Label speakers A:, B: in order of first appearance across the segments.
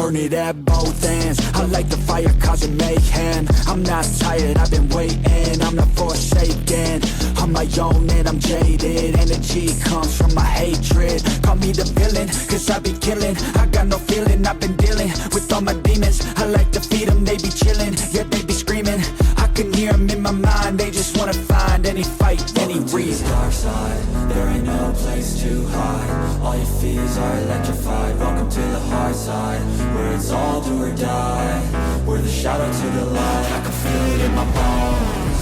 A: burn it at both ends. I like the fire causing mayhem. I'm not tired, I've been waiting, I'm not forsaken. On my own and I'm jaded, energy comes from my hatred. Call me the villain, cause I be killing. I got no feeling, I've been dealing with all my demons. I like to feed them, they be chilling, yeah they be screaming. I can hear them in my mind, they just wanna find any fight, any reason.
B: Dark side, there ain't no place to hide. All your fears are electrified. Welcome to the hard side, where it's all do or die. We're the shadow to the light, I can feel it in my bones.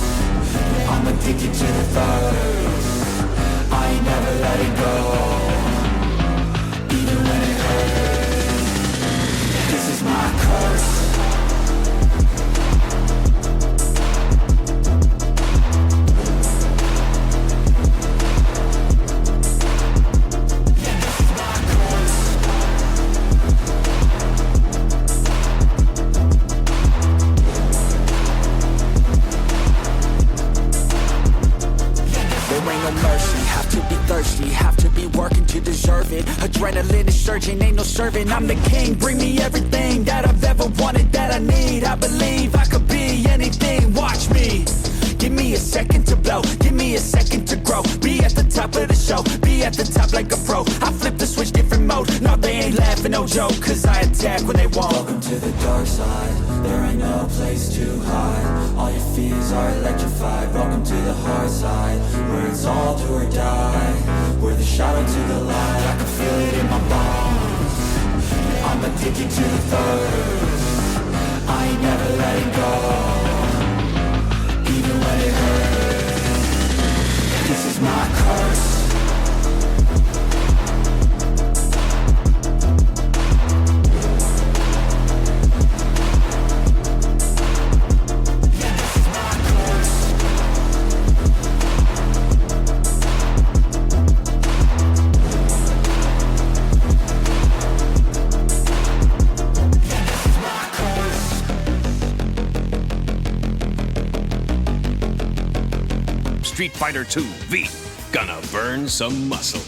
B: Yeah, I'm addicted to the thirst, I ain't never letting go, even when it hurts. This is my curse.
A: Have to be working to deserve it. Adrenaline is surging, ain't no serving. I'm the king, bring me everything that I've ever wanted, that I need. I believe I could be anything, watch me. Give me a second to blow, give me a second to grow. Be at the top of the show, be at the top like a pro. I flip the switch, different mode, no they ain't laughing, no joke. Cause I attack when they won't.
B: Welcome to the dark side, there ain't no place to hide. All your fears are electrified. Welcome to the hard side, where it's all do or die. We're the shadow to the light, I can feel it in my bones. Yeah, I'm addicted to the thirst, I ain't never letting go, even when it hurts. This is my curse.
C: Street Fighter 2 V. Gonna burn some muscle.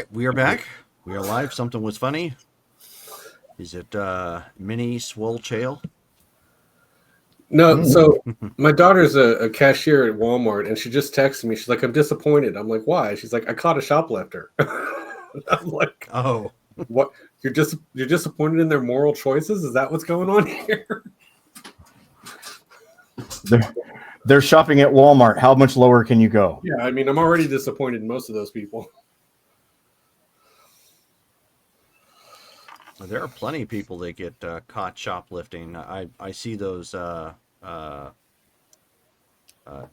D: We are back. We are live. Something was funny. Is it Mini Swole Chael?
E: No, so my daughter's a cashier at Walmart, and she just texted me. She's like, "I'm disappointed." I'm like, "Why?" She's like, "I caught a shoplifter." I'm like,
D: Oh,
E: "What? You're disappointed in their moral choices? Is that what's going on here?"
F: They're shopping at Walmart. How much lower can you go?
E: Yeah, I mean, I'm already disappointed in most of those people.
D: there are plenty of people that get caught shoplifting. I see those. They're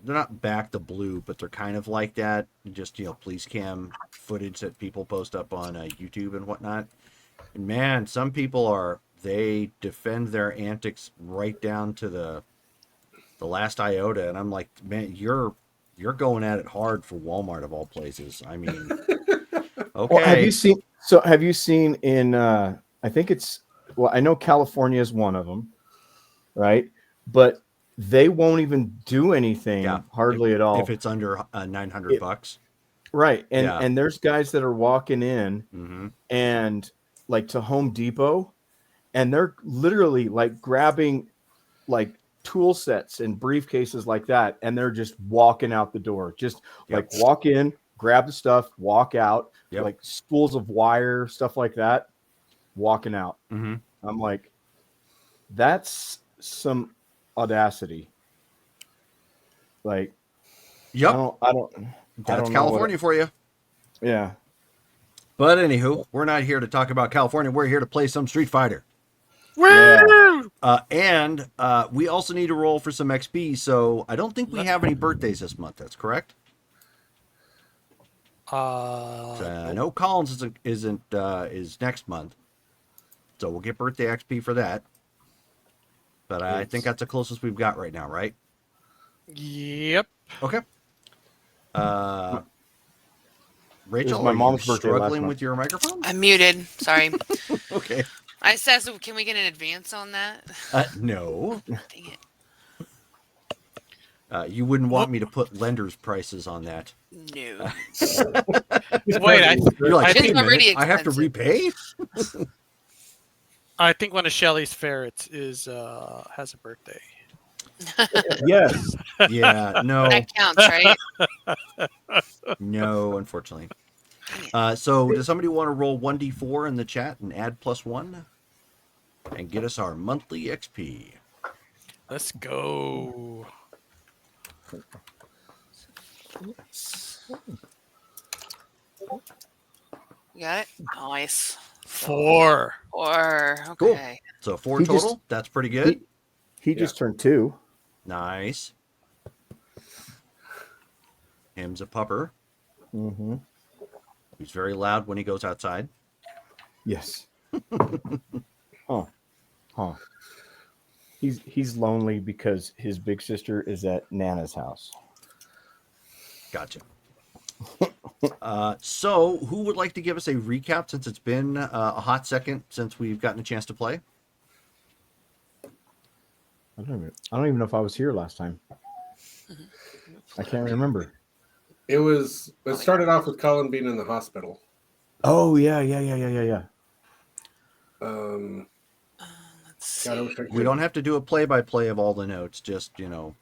D: not back to blue, but they're kind of like that. Just police cam footage that people post up on YouTube and whatnot. And man, some people they defend their antics right down to the last iota, and I'm like, man, you're going at it hard for Walmart of all places. I mean, okay.
F: Well, have you seen in I think it's, well, I know California is one of them, right? But they won't even do anything hardly at all
D: if it's under $900.
F: Right. And there's guys that are walking in and like to Home Depot, and they're literally like grabbing like tool sets and briefcases like that, and they're just walking out the door. Just like walk in, grab the stuff, walk out, like spools of wire, stuff like that, walking out. I'm like, that's some audacity. Like, I don't
D: That's California for you.
F: Yeah.
D: But anywho, we're not here to talk about California. We're here to play some Street Fighter.
F: Yeah.
D: And we also need to roll for some XP. So I don't think we have any birthdays this month. That's correct. No, Collins is next month. So we'll get birthday XP for that. But I think that's the closest we've got right now, right?
G: Yep.
D: Okay. Rachel,
F: my
D: are
F: mom's
D: you
F: birthday
D: struggling
F: last
D: with your microphone?
H: I'm muted. Sorry.
D: Okay.
H: I said, so can we get an advance on that?
D: No.
H: Dang it.
D: You wouldn't want me to put lender's prices on that.
H: No.
G: Wait,
D: You're like,
H: It's
D: "Wait a minute,
H: already
D: I have to
H: expensive."
D: repay?
G: I think one of Shelly's ferrets has a birthday.
F: Yes.
D: Yeah, no.
H: That counts, right?
D: No, unfortunately. So does somebody want to roll 1d4 in the chat and add +1 and get us our monthly XP?
G: Let's go.
H: You got it? Nice.
G: 4.
H: Okay.
D: Cool. So 4
F: He
D: total.
F: just-
D: That's pretty good.
F: He just turned 2.
D: Nice. Him's a pupper.
F: Mm-hmm.
D: He's very loud when he goes outside.
F: Yes. Huh. He's lonely because his big sister is at Nana's house.
D: Gotcha. So who would like to give us a recap, since it's been a hot second since we've gotten a chance to play?
F: I don't even know if I was here last time. I can't remember.
E: It started off with Colin being in the hospital.
F: Oh yeah.
H: Let's see.
E: God, I wish I could-
D: We don't have to do a play-by-play of all the notes, just, a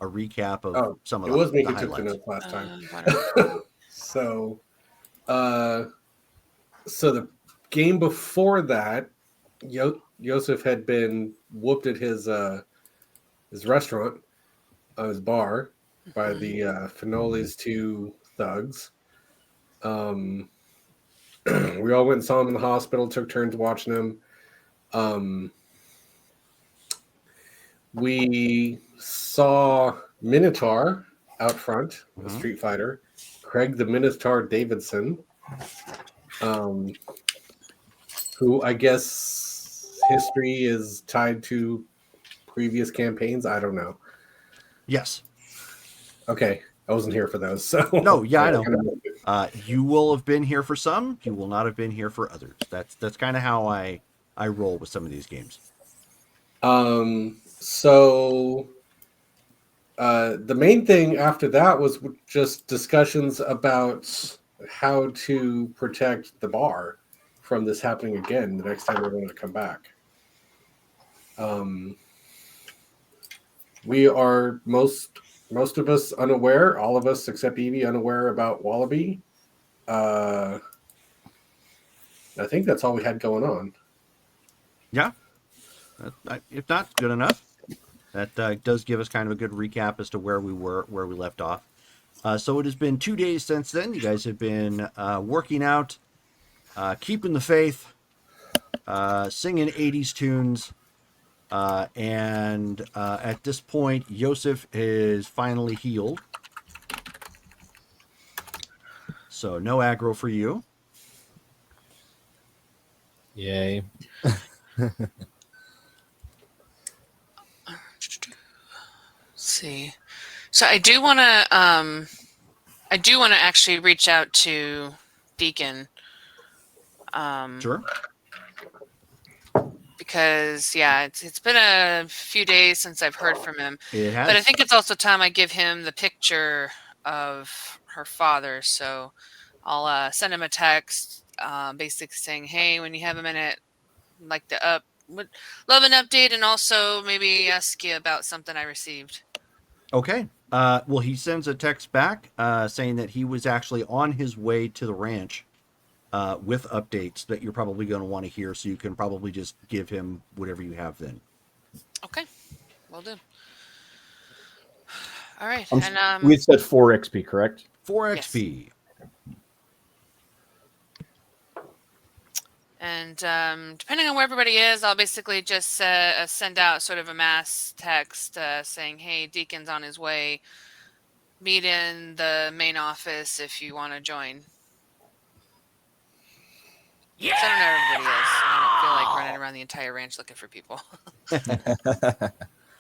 D: recap of some of
E: it was me
D: the
E: who took the
D: highlights.
E: notes last time.
H: Whatever.
E: So the game before that, Yosef had been whooped at his restaurant, his bar, by the Finolis 2 thugs. We all went and saw him in the hospital, took turns watching him. We saw Minotaur out front, a Street Fighter. Craig the Minotaur Davidson, who I guess history is tied to previous campaigns. I don't know.
D: Yes.
E: Okay, I wasn't here for those. So
D: No, yeah, I know. You will have been here for some. You will not have been here for others. That's kind of how I roll with some of these games.
E: So the main thing after that was just discussions about how to protect the bar from this happening again the next time we're going to come back. We are most of us unaware, all of us except Evie unaware about Wallaby. I think that's all we had going on.
D: Yeah. If not good enough, that does give us kind of a good recap as to where we left off. So it has been 2 days since then. You guys have been working out, keeping the faith, singing 80s tunes. And at this point, Yosef is finally healed. So no aggro for you.
I: Yay.
H: See. So I do want to actually reach out to Deacon.
D: Sure.
H: Because it's been a few days since I've heard from him.
D: It has.
H: But I think it's also time I give him the picture of her father. So I'll send him a text, basically saying, "Hey, when you have a minute, I'd like to would love an update, and also maybe ask you about something I received."
D: Okay. Well, he sends a text back saying that he was actually on his way to the ranch with updates that you're probably going to want to hear, so you can probably just give him whatever you have then.
H: Okay, will do. All right,
F: we said 4 XP, correct?
D: 4 XP.
H: And depending on where everybody is, I'll basically just send out sort of a mass text saying, "Hey, Deacon's on his way. Meet in the main office if you want to join." Yeah. I don't know where everybody is. I don't feel like running around the entire ranch looking for people.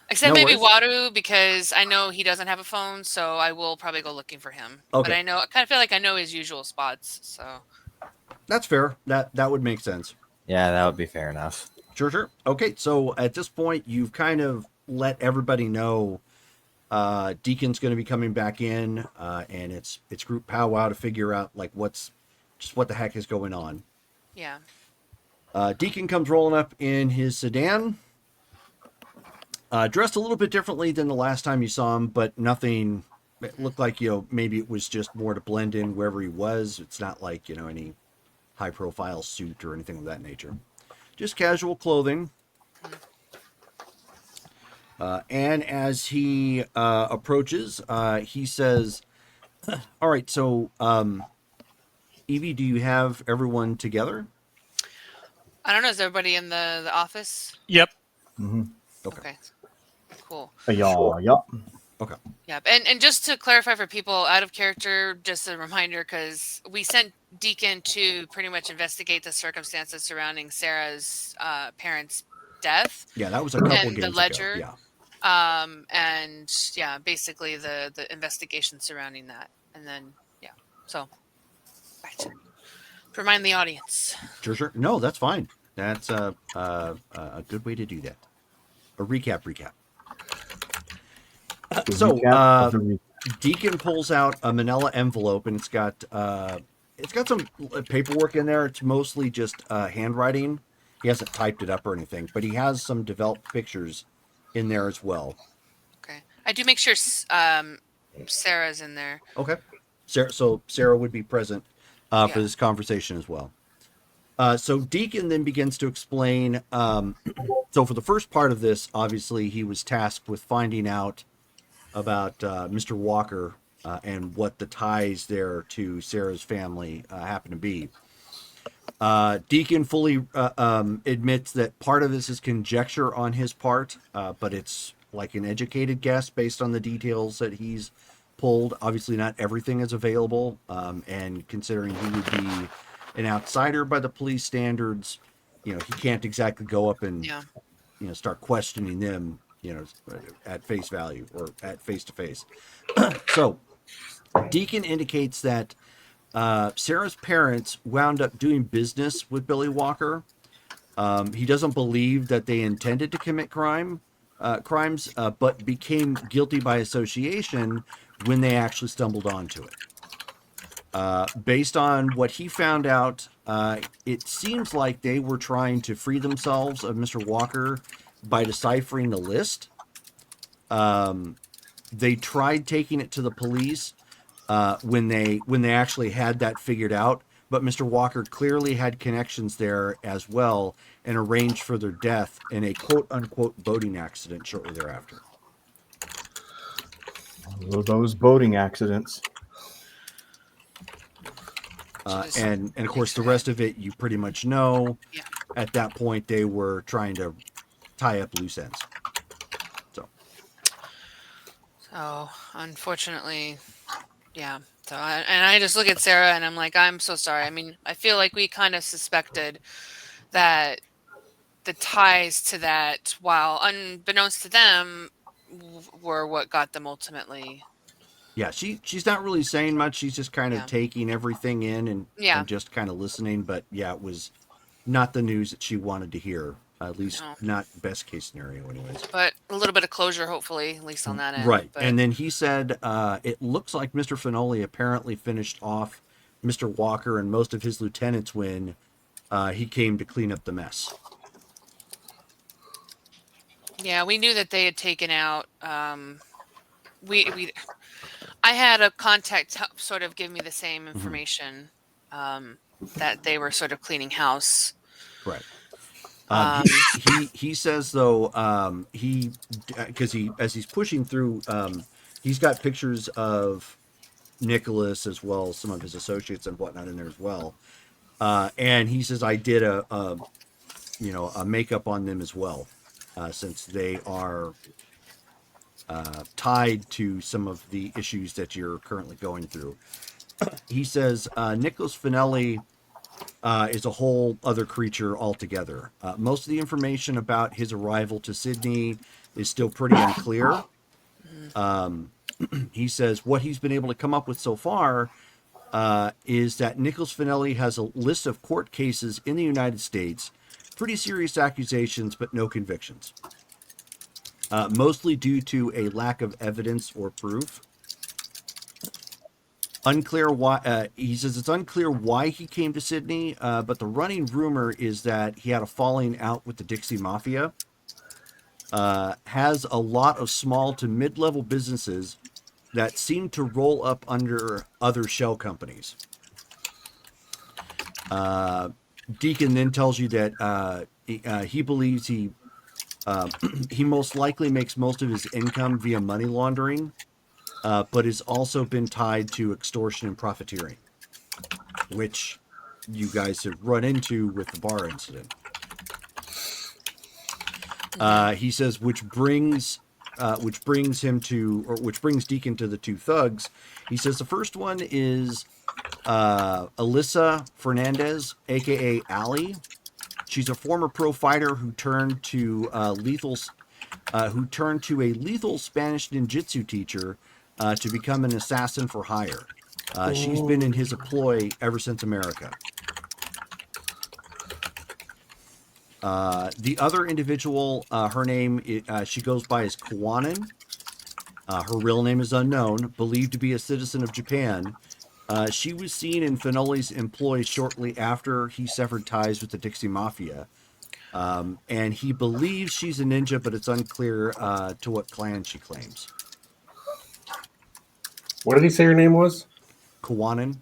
H: Except maybe Waru, because I know he doesn't have a phone, so I will probably go looking for him.
D: Okay.
H: But I kind of feel like I know his usual spots, so.
D: That's fair. That would make sense.
I: Yeah, that would be fair enough.
D: Sure. Okay, so at this point, you've kind of let everybody know Deacon's going to be coming back in, and it's group powwow to figure out like what the heck is going on.
H: Yeah.
D: Deacon comes rolling up in his sedan, dressed a little bit differently than the last time you saw him, but nothing. It looked like maybe it was just more to blend in wherever he was. It's not like any high-profile suit or anything of that nature. Just casual clothing. And as he approaches, he says, "All right, so Evie, do you have everyone together?"
H: I don't know. Is everybody in the office?
G: Yep.
F: Mm-hmm.
H: Okay. Cool.
F: Yup.
D: Okay.
H: Yep. And just to clarify for people out of character, just a reminder, because we sent Deacon to pretty much investigate the circumstances surrounding Sarah's parents' death.
D: Yeah, that was a couple
H: and
D: games
H: the ledger.
D: ago. Yeah.
H: And basically the investigation surrounding that. And then, so back to remind the audience.
D: Sure. No, that's fine. That's a good way to do that. A recap. So Deacon pulls out a manila envelope, and it's got some paperwork in there. It's mostly just handwriting. He hasn't typed it up or anything, but he has some developed pictures in there as well.
H: Okay. I do make sure Sarah's in there.
D: Okay. Sarah would be present for this conversation as well. So Deacon then begins to explain. So for the first part of this, obviously, he was tasked with finding out about Mr. Walker and what the ties there to Sarah's family happen to be. Deacon fully admits that part of this is conjecture on his part, but it's like an educated guess based on the details that he's pulled. Obviously, not everything is available, and considering he would be an outsider by the police standards, he can't exactly go up and start questioning them, at face value or at face to face. So Deacon indicates that Sarah's parents wound up doing business with Billy Walker. He doesn't believe that they intended to commit crimes, but became guilty by association when they actually stumbled onto it. Based on what he found out, it seems like they were trying to free themselves of Mr. Walker by deciphering the list. They tried taking it to the police when they actually had that figured out, but Mr. Walker clearly had connections there as well and arranged for their death in a quote-unquote boating accident shortly thereafter.
F: Those boating accidents.
D: And of course, the rest of it you pretty much know.
H: Yeah.
D: At that point, they were trying to tie up loose ends.
H: So unfortunately, yeah. So I just look at Sarah and I'm like, I'm so sorry. I mean, I feel like we kind of suspected that the ties to that, while unbeknownst to them, were what got them ultimately.
D: Yeah, she's not really saying much. She's just kind of taking everything in and just kind of listening. But yeah, it was not the news that she wanted to hear. At least not best case scenario anyways.
H: But a little bit of closure, hopefully, at least on that end.
D: Right.
H: But...
D: And then he said it looks like Mr. Finoli apparently finished off Mr. Walker and most of his lieutenants when he came to clean up the mess.
H: Yeah, we knew that they had taken out. I had a contact sort of give me the same information that they were sort of cleaning house.
D: Right. He says though because as he's pushing through he's got pictures of Nicholas as well as some of his associates and whatnot in there as well, and he says I did a makeup on them as well, since they are tied to some of the issues that you're currently going through. He says Nicholas Finelli is a whole other creature altogether. Most of the information about his arrival to Sydney is still pretty unclear. He says what he's been able to come up with so far is that Nicholas Finelli has a list of court cases in the United States, pretty serious accusations, but no convictions. Mostly due to a lack of evidence or proof. Unclear why. He says it's unclear why he came to Sydney, but the running rumor is that he had a falling out with the Dixie Mafia. Has a lot of small to mid-level businesses that seem to roll up under other shell companies. Deacon then tells you that he believes he most likely makes most of his income via money laundering. But has also been tied to extortion and profiteering, which you guys have run into with the bar incident. He says, which brings Deacon to the two thugs. He says the first one is Alyssa Fernandez, aka Allie. She's a former pro fighter who turned to a lethal Spanish ninjutsu teacher. To become an assassin for hire. She's been in his employ ever since America. The other individual, her name, she goes by as Kawanin. Her real name is unknown, believed to be a citizen of Japan. She was seen in Finoli's employ shortly after he severed ties with the Dixie Mafia. And he believes she's a ninja, but it's unclear to what clan she claims.
E: What did he say your name was?
D: Kawanin.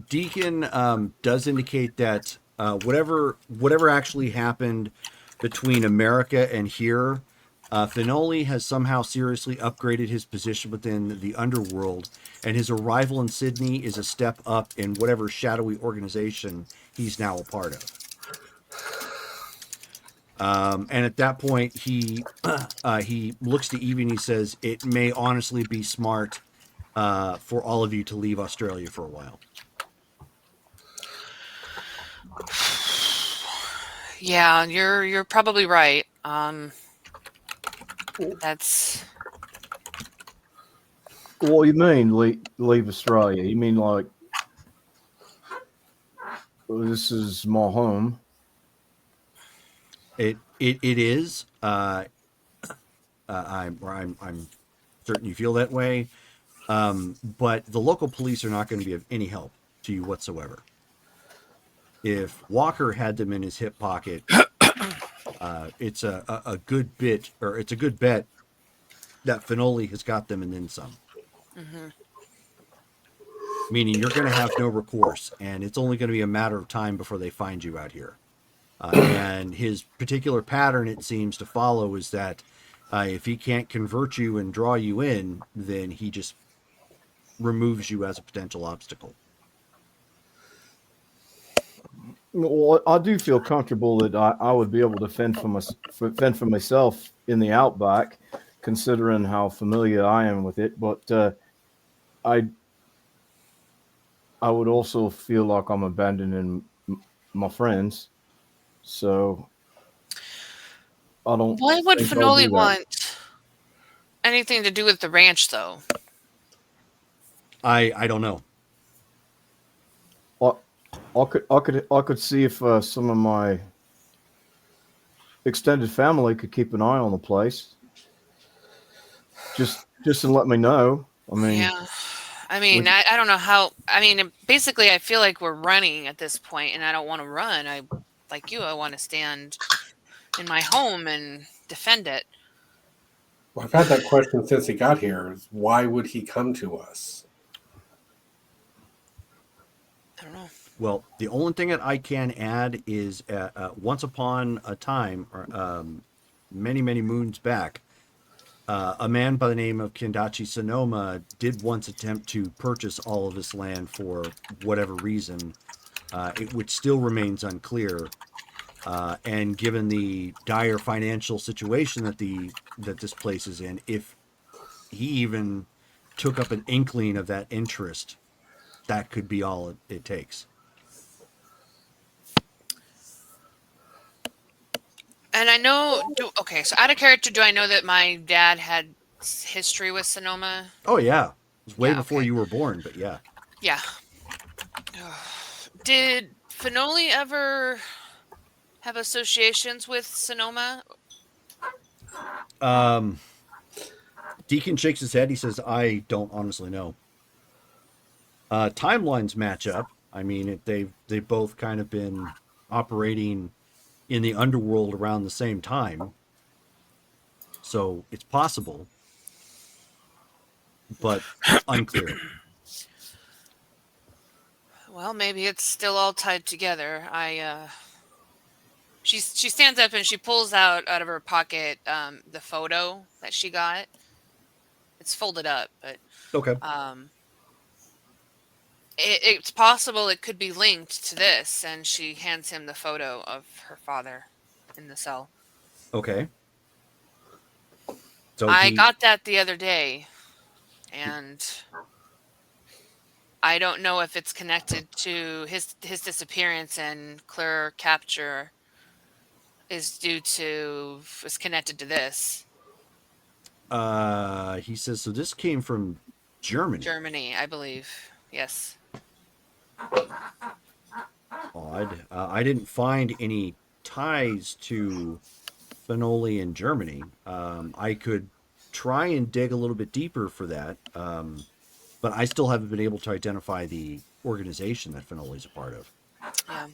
D: Deacon does indicate that whatever actually happened between America and here, Finoli has somehow seriously upgraded his position within the underworld, and his arrival in Sydney is a step up in whatever shadowy organization he's now a part of. And at that point, he looks to Evie and he says, it may honestly be smart for all of you to leave Australia for a while.
H: Yeah, you're probably right. That's...
F: What do you mean, leave Australia? You mean like, this is my home?
D: It is. I'm certain you feel that way. But the local police are not going to be of any help to you whatsoever. if Walker had them in his hip pocket, it's a good bit, or it's a good bet that Finoli has got them and then some.
H: Mm-hmm.
D: Meaning you're going to have no recourse, and it's only going to be a matter of time before they find you out here. And his particular pattern, it seems to follow, is that if he can't convert you and draw you in, then he just removes you as a potential obstacle.
F: Well, I do feel comfortable that I would be able to fend for myself in the outback, considering how familiar I am with it. But I would also feel like I'm abandoning my friends. So I don't.
H: Why would
F: think I'll do
H: Finoli
F: that.
H: want anything to do with the ranch, though?
D: I don't know.
F: I could see if some of my extended family could keep an eye on the place. Just to let me know. I mean,
H: Yeah. I mean, I don't know how. I mean, basically, I feel like we're running at this point, and I don't want to run. I want to stand in my home and defend it.
E: Well, I've had that question since he got here. Is why would he come to us?
H: I don't know.
D: Well, the only thing that I can add is once upon a time, or many, many moons back, a man by the name of Kendachi Sonoma did once attempt to purchase all of this land for whatever reason, which still remains unclear. And given the dire financial situation that this place is in, if he even took up an inkling of that interest, that could be all it takes.
H: And I know. Okay, so out of character, do I know that my dad had history with Sonoma?
D: Oh yeah, it was way
H: Yeah,
D: before
H: okay.
D: you were born, but yeah.
H: Yeah. Did Finoli ever have associations with Sonoma?
D: Deacon shakes his head. He says, "I don't honestly know." Timelines match up. I mean, they've both kind of been operating in the underworld around the same time, so it's possible, but unclear.
H: Well, maybe it's still all tied together. She stands up and she pulls out of her pocket the photo that she got. It's folded up, but
D: Okay.
H: it's possible it could be linked to this. And she hands him the photo of her father in the cell.
D: Okay. So
H: I got that the other day, and I don't know if it's connected to his disappearance and clear capture is connected to this.
D: He says, so this came from Germany.
H: Germany, I believe. Yes.
D: Odd. I didn't find any ties to Finoli in Germany. I could try and dig a little bit deeper for that, but I still haven't been able to identify the organization that Finoli's a part of.
H: Yeah.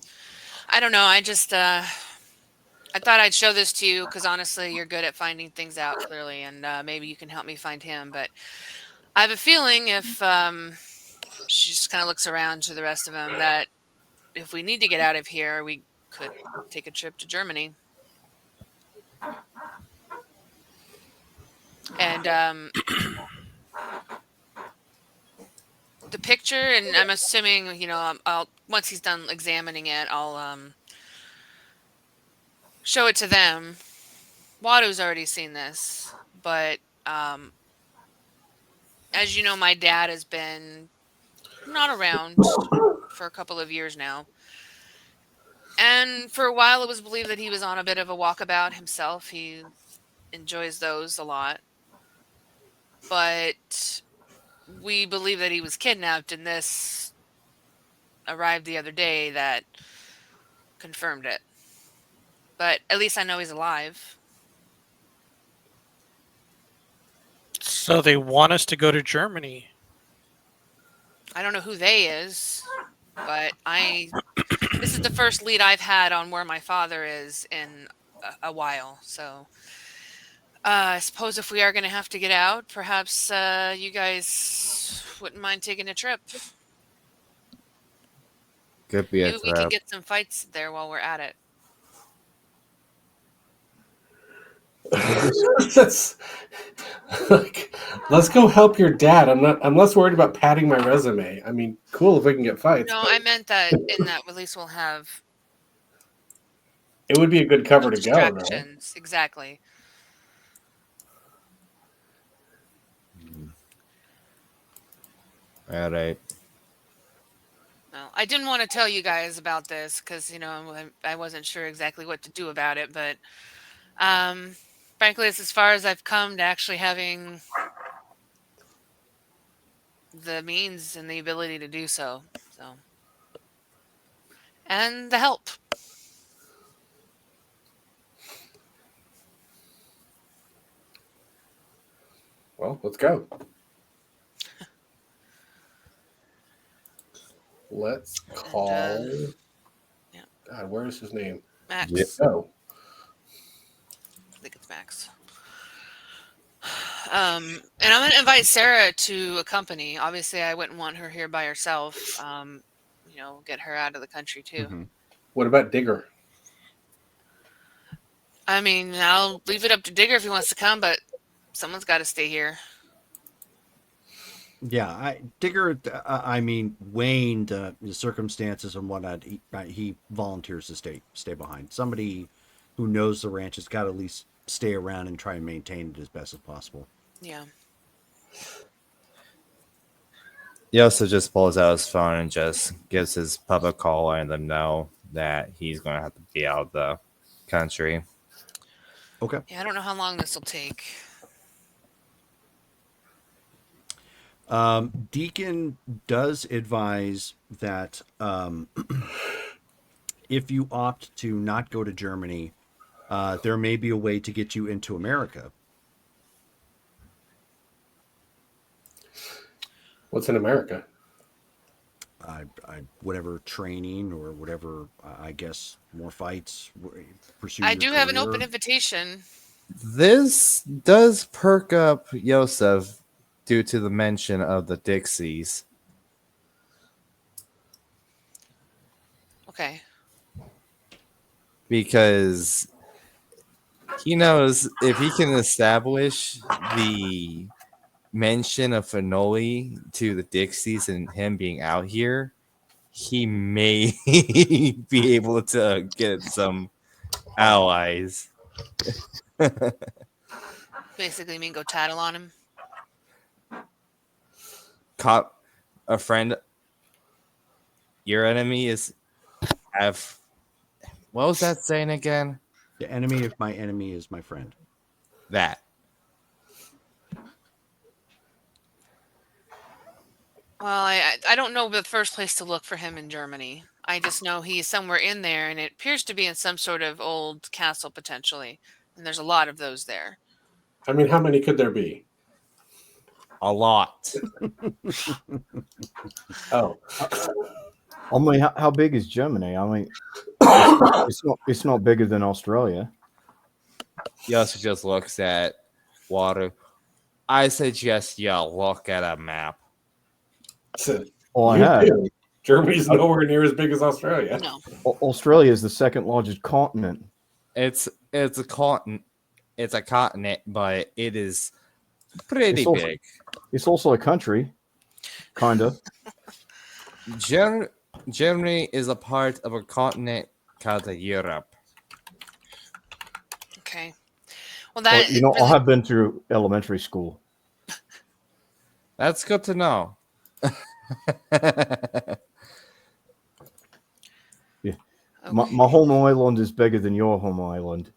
H: I don't know. I just I thought I'd show this to you because honestly, you're good at finding things out clearly, and maybe you can help me find him. But I have a feeling if she just kind of looks around to the rest of them, that if we need to get out of here, we could take a trip to Germany. And the picture, and I'm assuming, I'll once he's done examining it, I'll show it to them. Wado's already seen this, but as you know, my dad has been not around for a couple of years now. And for a while, it was believed that he was on a bit of a walkabout himself. He enjoys those a lot. But we believe that he was kidnapped, and this arrived the other day that confirmed it. But at least I know he's alive.
G: So they want us to go to Germany.
H: I don't know who they is. but this is the first lead I've had on where my father is in a while. So I suppose if we are going to have to get out, perhaps you guys wouldn't mind taking a trip.
I: Could be a
H: Maybe we can
I: trap.
H: get some fights there while we're at it.
E: That's like, let's go help your dad. I'm less worried about padding my resume. I mean, cool if we can get fights.
H: No,
E: but
H: I meant that in that at least we'll have
E: it would be a good cover
H: no
E: to go, though.
H: distractions. Exactly.
I: All right.
H: No, I didn't want to tell you guys about this because I wasn't sure exactly what to do about it, but frankly, it's as far as I've come to actually having the means and the ability to do so. And the help.
E: Well, let's go. Let's call.
H: Yeah.
E: God, where is his name?
H: Max.
I: Yep.
E: Oh,
H: I think it's Max. And I'm going to invite Sarah to accompany. Obviously, I wouldn't want her here by herself. Get her out of the country too.
D: Mhm.
E: what about Digger?
H: I mean, I'll leave it up to Digger if he wants to come, but someone's got to stay here.
D: Yeah, Digger. I mean, Wayne. The circumstances and whatnot. He volunteers to stay behind. Somebody who knows the ranch has got to at least stay around and try and maintain it as best as possible.
H: Yeah.
I: He also just pulls out his phone and just gives his pub a call, letting them know that he's going to have to be out of the country.
D: Okay.
H: Yeah, I don't know how long this will take.
D: Deacon does advise that if you opt to not go to Germany, there may be a way to get you into America.
E: What's in America?
D: Whatever training or whatever, I guess more fights. Pursue.
H: I
D: your
H: do have an
D: career.
H: open invitation.
I: This does perk up Yosef due to the mention of the Dixies.
H: Okay.
I: Because he knows if he can establish the mention of Finoli to the Dixies and him being out here, he may be able to get some allies.
H: Basically, mean go tattle on him.
I: Caught a friend. Your enemy is have. What was that saying again?
D: The enemy of my enemy is my friend.
I: That.
H: Well, I don't know the first place to look for him in Germany. I just know he's somewhere in there, and it appears to be in some sort of old castle potentially. And there's a lot of those there.
E: I mean, how many could there be?
I: A lot.
E: Oh,
F: I mean, how big is Germany? I mean, it's not bigger than Australia.
I: He also just looks at water. I suggest you look at a map.
F: Oh, I
E: you
F: have.
E: do. Germany's nowhere near as big as Australia.
H: No.
F: Australia is the second largest continent.
I: It's a continent. It's a continent, but it is pretty
F: It's also-
I: big.
F: It's also a country, kind of.
I: Germany is a part of a continent called Europe.
H: Okay. Well,
F: Well,
H: that
F: I have been through elementary school.
I: That's good to know.
F: Yeah.
H: Okay.
F: My home island is bigger than your home island.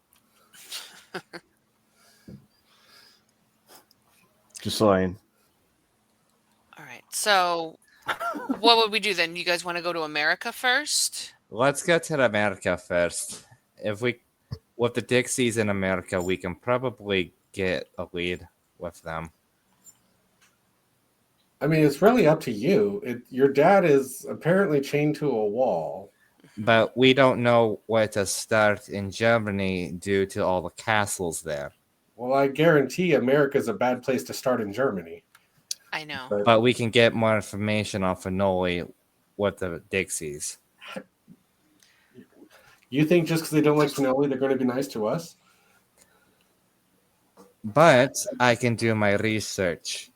F: Just saying.
H: All right. So, what would we do then? You guys want to go to America first?
I: Let's get to America first. If we, with the Dixies in America, we can probably get a lead with them.
E: I mean, it's really up to you. Your dad is apparently chained to a wall.
I: But we don't know where to start in Germany due to all the castles there.
E: Well, I guarantee America's a bad place to start in Germany.
H: I know.
I: But we can get more information on Finoli with the Dixies.
E: You think just because they don't like Finoli, they're going to be nice to us?
I: But I can do my research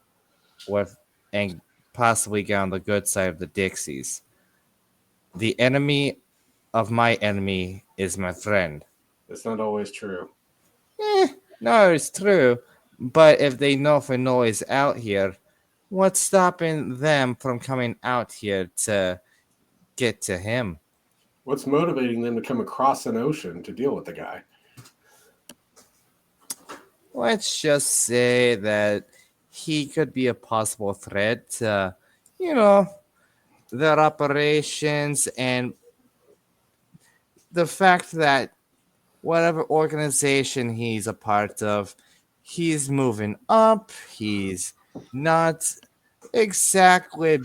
I: and possibly get on the good side of the Dixies. The enemy of my enemy is my friend.
E: It's not always true.
I: No, it's true. But if they know Finoli is out here, what's stopping them from coming out here to get to him?
E: What's motivating them to come across an ocean to deal with the guy?
I: Let's just say that he could be a possible threat to, their operations and the fact that whatever organization he's a part of, he's moving up. He's not exactly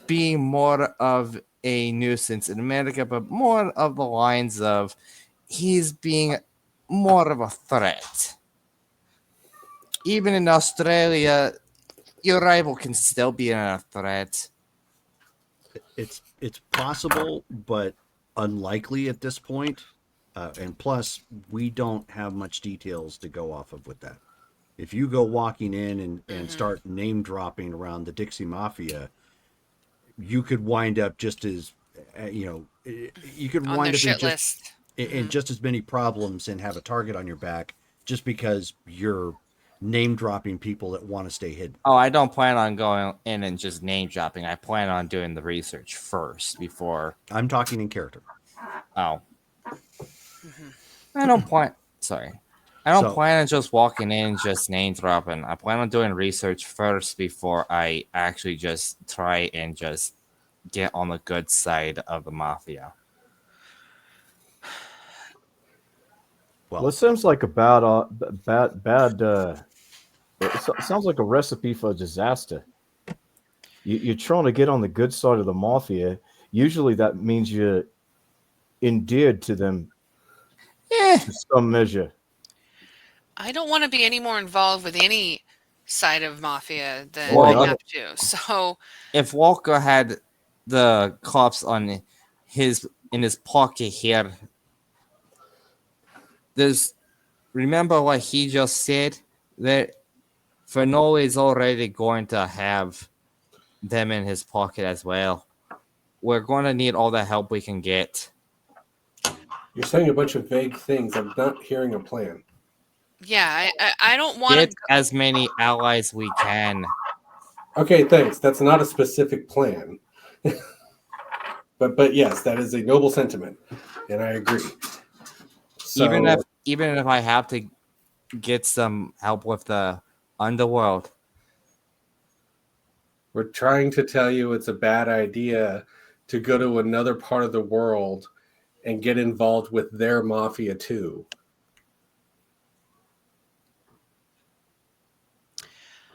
I: being more of a nuisance in America, but more of the lines of he's being more of a threat. Even in Australia, your rival can still be a threat.
D: It's possible, but unlikely at this point. And plus, we don't have much details to go off of with that. If you go walking in and start name dropping around the Dixie Mafia, you could wind up just as, you could
H: On
D: wind
H: their
D: up
H: shit list.
D: in just as many problems and have a target on your back just because you're name dropping people that want to stay hidden.
I: Oh, I don't plan on going in and just name dropping. I plan on doing the research first before.
D: I'm talking in character.
I: Oh. I don't plan. Sorry. I don't plan on just walking in and just name dropping. I plan on doing research first before I actually just try and just get on the good side of the mafia.
F: Well, it sounds like a bad. It sounds like a recipe for disaster. You're trying to get on the good side of the mafia. Usually, that means you're endeared to them to some measure.
H: I don't want to be any more involved with any side of mafia than
I: Well,
H: I have to. So,
I: if Walker had the cops in his pocket here, remember what he just said, that Finoli is already going to have them in his pocket as well. We're going to need all the help we can get.
E: You're saying a bunch of vague things. I'm not hearing a plan.
H: yeah, I don't want
I: Get
H: to.
I: as many allies we can.
E: Okay, thanks. That's not a specific plan. but yes, that is a noble sentiment, and I agree. So,
I: even if I have to get some help with the underworld.
E: We're trying to tell you it's a bad idea to go to another part of the world and get involved with their mafia too.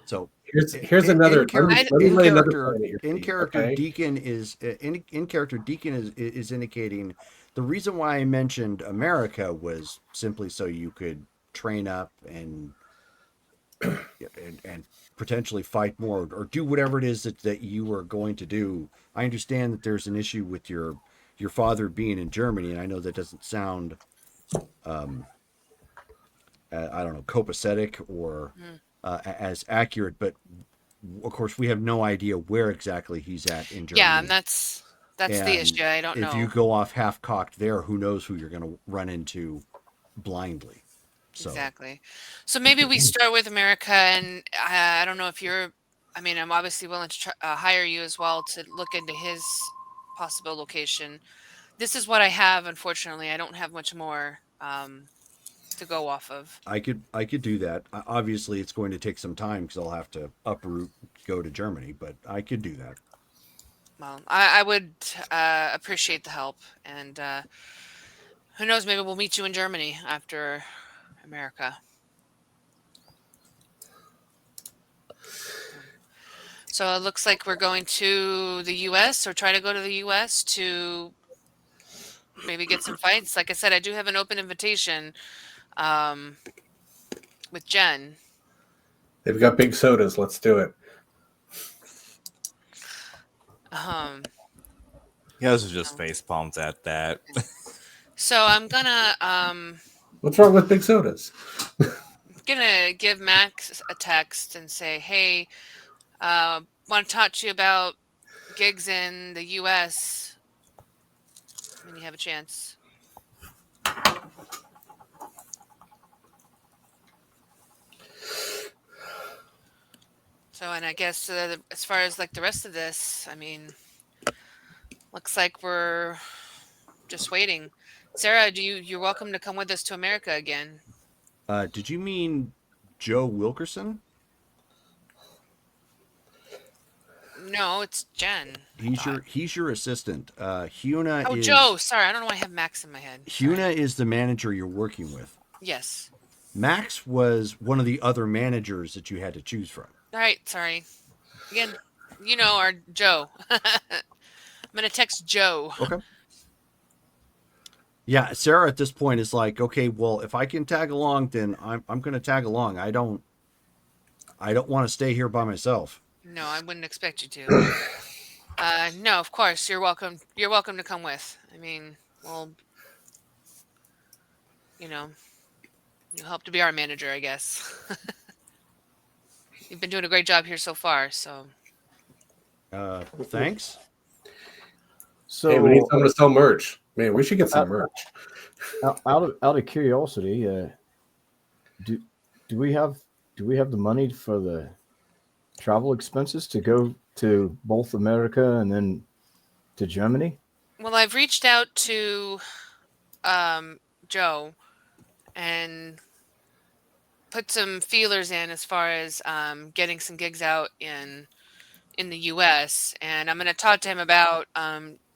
D: So
E: here's another.
D: In character, Deacon is indicating the reason why I mentioned America was simply so you could train up and potentially fight more or do whatever it is that you were going to do. I understand that there's an issue with your father being in Germany, and I know that doesn't sound I don't know, copacetic or as accurate, but of course we have no idea where exactly he's at in Germany.
H: Yeah, and that's the issue. I don't know.
D: If you go off half-cocked there, who knows who you're going to run into blindly. So.
H: Exactly. So maybe we start with America, and I don't know if you're. I mean, I'm obviously willing to hire you as well to look into his possible location. This is what I have. Unfortunately, I don't have much more to go off of.
D: I could do that. Obviously, it's going to take some time because I'll have to uproot, go to Germany, but I could do that.
H: Well, I would appreciate the help, and who knows? Maybe we'll meet you in Germany after America. So it looks like we're going to the U.S. or try to go to the U.S. to maybe get some fights. Like I said, I do have an open invitation with Jen.
E: They've got big sodas. Let's do it.
I: You guys are just face palms at that.
H: So I'm gonna
E: What's wrong with big sodas?
H: give Max a text and say, hey, want to talk to you about gigs in the U.S. when you have a chance. So, and I guess as far as like the rest of this, I mean, looks like we're just waiting. Sarah, you're welcome to come with us to America again.
D: Did you mean Joe Wilkerson?
H: No, it's Jen.
D: He's your assistant. Huna
H: Oh,
D: is
H: Joe. Sorry, I don't know why I have Max in my head.
D: Huna is the manager you're working with.
H: Yes.
D: Max was one of the other managers that you had to choose from.
H: All right. Sorry. Again, you know our Joe. I'm gonna text Joe.
D: Okay. Yeah, Sarah at this point is like, okay, well, if I can tag along, then I'm going to tag along. I don't want to stay here by myself.
H: No, I wouldn't expect you to. No, of course you're welcome. You're welcome to come with. I mean, well, you help to be our manager, I guess. You've been doing a great job here so far. So.
D: Thanks.
F: So
E: hey, we need someone to sell merch. Man, we should get some merch.
F: Out of curiosity, do we have the money for the travel expenses to go to both America and then to Germany?
H: Well, I've reached out to Joe and put some feelers in as far as getting some gigs out in the U.S. and I'm going to talk to him about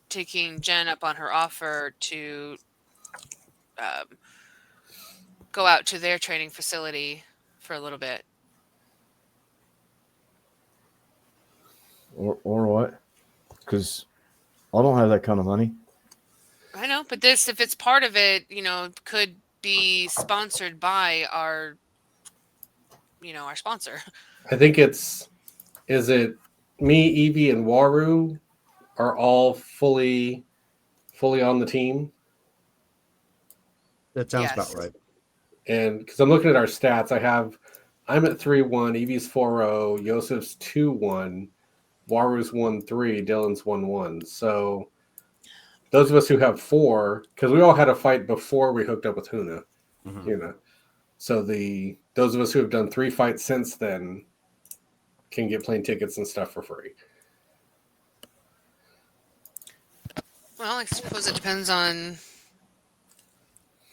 H: taking Jen up on her offer to go out to their training facility for a little bit.
F: Or what? Because I don't have that kind of money.
H: I know, but this, if it's part of it, could be sponsored by our sponsor.
E: I think is it me, Evie, and Waru are all fully on the team?
D: That sounds
H: Yes.
D: about right.
E: And because I'm looking at our stats, I'm at 3-1, Evie's 4-0, Yosef's 2-1, Waru's 1-3, Dylan's 1-1. So those of us who have 4, because we all had a fight before we hooked up with Huna, So those of us who have done 3 fights since then can get plane tickets and stuff for free.
H: Well, I suppose it depends on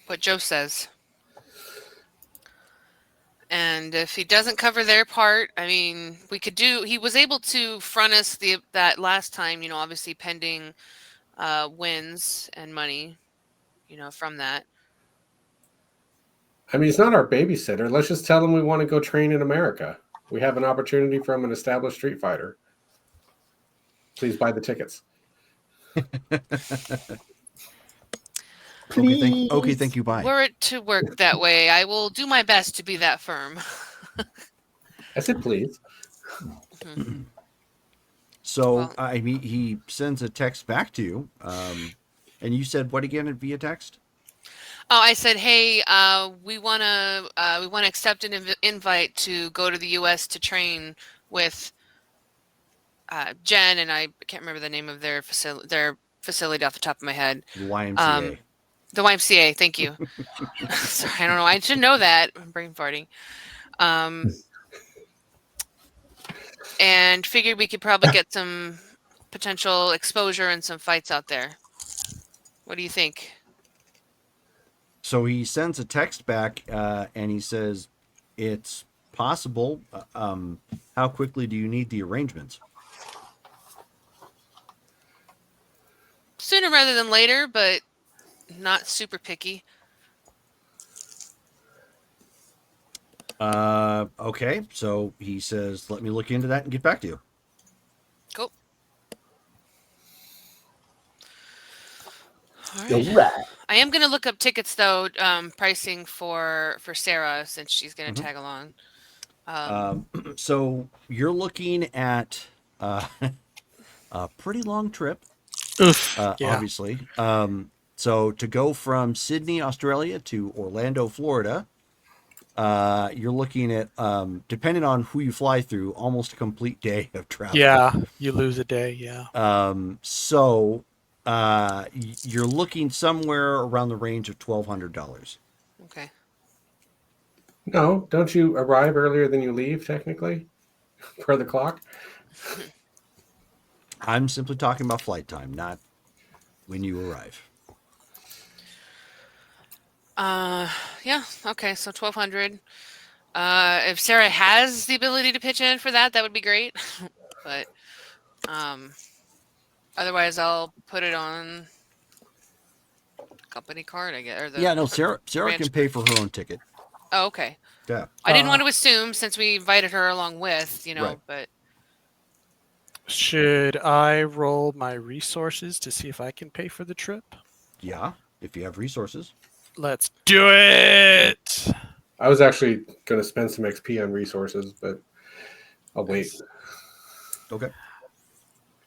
H: what Joe says. And if he doesn't cover their part, I mean, he was able to front us that last time, obviously pending wins and money, from that.
E: I mean, he's not our babysitter. Let's just tell him we want to go train in America. We have an opportunity from an established Street Fighter. Please buy the tickets.
D: Okay, thank you. Bye.
H: Were it to work that way, I will do my best to be that firm.
E: I said please.
D: So, I mean, he sends a text back to you, and you said what again via text?
H: Oh, I said, hey, we want to accept an invite to go to the U.S. to train with Jen, and I can't remember the name of their facility off the top of my head.
D: The YMCA.
H: The YMCA. Thank you. Sorry, I don't know. I should know that. I'm brain farting. And figured we could probably get some potential exposure and some fights out there. What do you think?
D: So he sends a text back, and he says, "It's possible. How quickly do you need the arrangements?"
H: Sooner rather than later, but not super picky.
D: Okay. So he says, "Let me look into that and get back to you."
H: All
F: All
H: right.
F: right.
H: I am gonna look up tickets though, pricing for Sarah since she's gonna tag along.
D: So you're looking at a pretty long trip,
G: Oof. Yeah.
D: obviously. So to go from Sydney, Australia to Orlando, Florida, you're looking at, depending on who you fly through, almost a complete day of travel.
G: Yeah. You lose a day. Yeah.
D: So you're looking somewhere around the range of $1,200.
H: Okay.
E: No, don't you arrive earlier than you leave, technically, per the clock?
D: I'm simply talking about flight time, not when you arrive.
H: Yeah. Okay. So 1,200. If Sarah has the ability to pitch in for that, that would be great. But otherwise, I'll put it on company card, I guess. Or the,
D: Yeah, no,
H: or
D: Sarah
H: ranch
D: can pay for her own ticket.
H: Oh, okay.
D: Yeah.
H: I didn't want to assume since we invited her along with,
D: Right.
H: but
G: Should I roll my resources to see if I can pay for the trip?
D: Yeah, if you have resources.
G: Let's do it.
E: I was actually going to spend some XP on resources, but I'll wait.
D: Okay.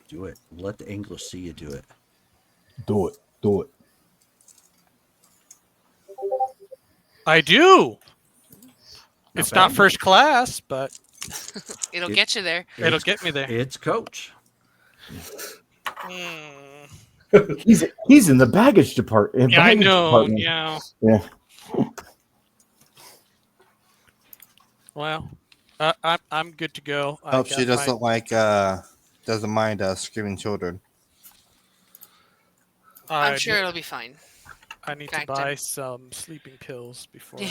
D: Do it. Let the English see you do it.
F: Do it. Do it.
G: I do. It's not
D: bad.
G: first class, but
H: it'll get you there.
G: it'll get me there.
D: It's Coach.
G: Mm.
F: He's in the baggage department.
G: Yeah, I know. Yeah.
F: Yeah.
G: Well, I'm good to go. I
J: Hope she
G: got
J: doesn't doesn't mind screaming children.
H: I'm sure it'll be fine.
G: I need to
H: Fact,
G: buy some sleeping pills before I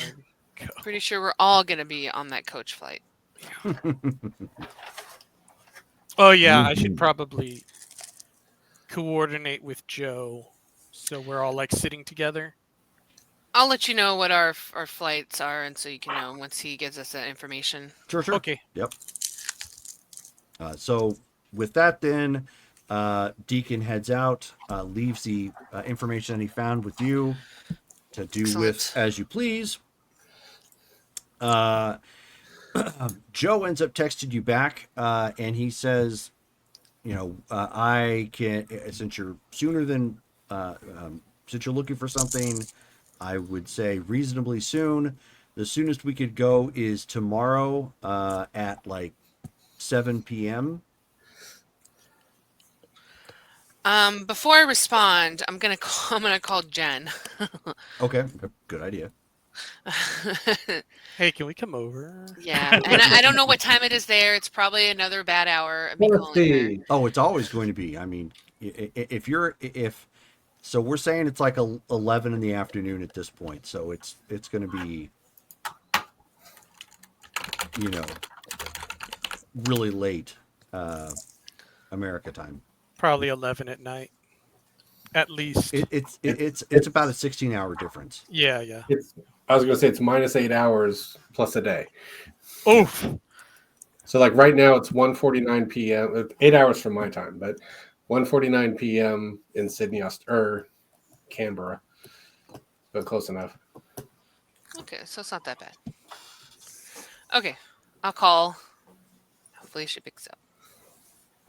G: go.
H: Pretty sure we're all going to be on that coach flight.
G: Oh yeah, I should probably coordinate with Joe so we're all like sitting together.
H: I'll let you know what our flights are, and so you can know once he gives us that information.
D: Sure.
G: Okay.
D: Yep. So with that, then Deacon heads out, leaves the information that he found with you to do with as you please. Joe ends up texting you back, and he says, I can, since you're sooner than, since you're looking for something, I would say reasonably soon. The soonest we could go is tomorrow at like 7 p.m.
H: Before I respond, I'm gonna call Jen.
D: Okay, good idea.
G: Hey, can we come over?
H: Yeah, and I don't know what time it is there. It's probably another bad hour of me calling her.
D: Oh, it's always going to be. I mean, so we're saying it's like 11 in the afternoon at this point. So it's going to be, really late America time.
G: Probably 11 at night, at least.
D: It's about a 16-hour difference.
G: Yeah.
E: I was going to say it's minus 8 hours plus a day.
G: Oof.
E: So like right now it's 1:49 p.m. 8 hours from my time, but 1:49 p.m. in Sydney or Canberra. But close enough.
H: Okay, so it's not that bad. Okay, I'll call. Hopefully she picks up.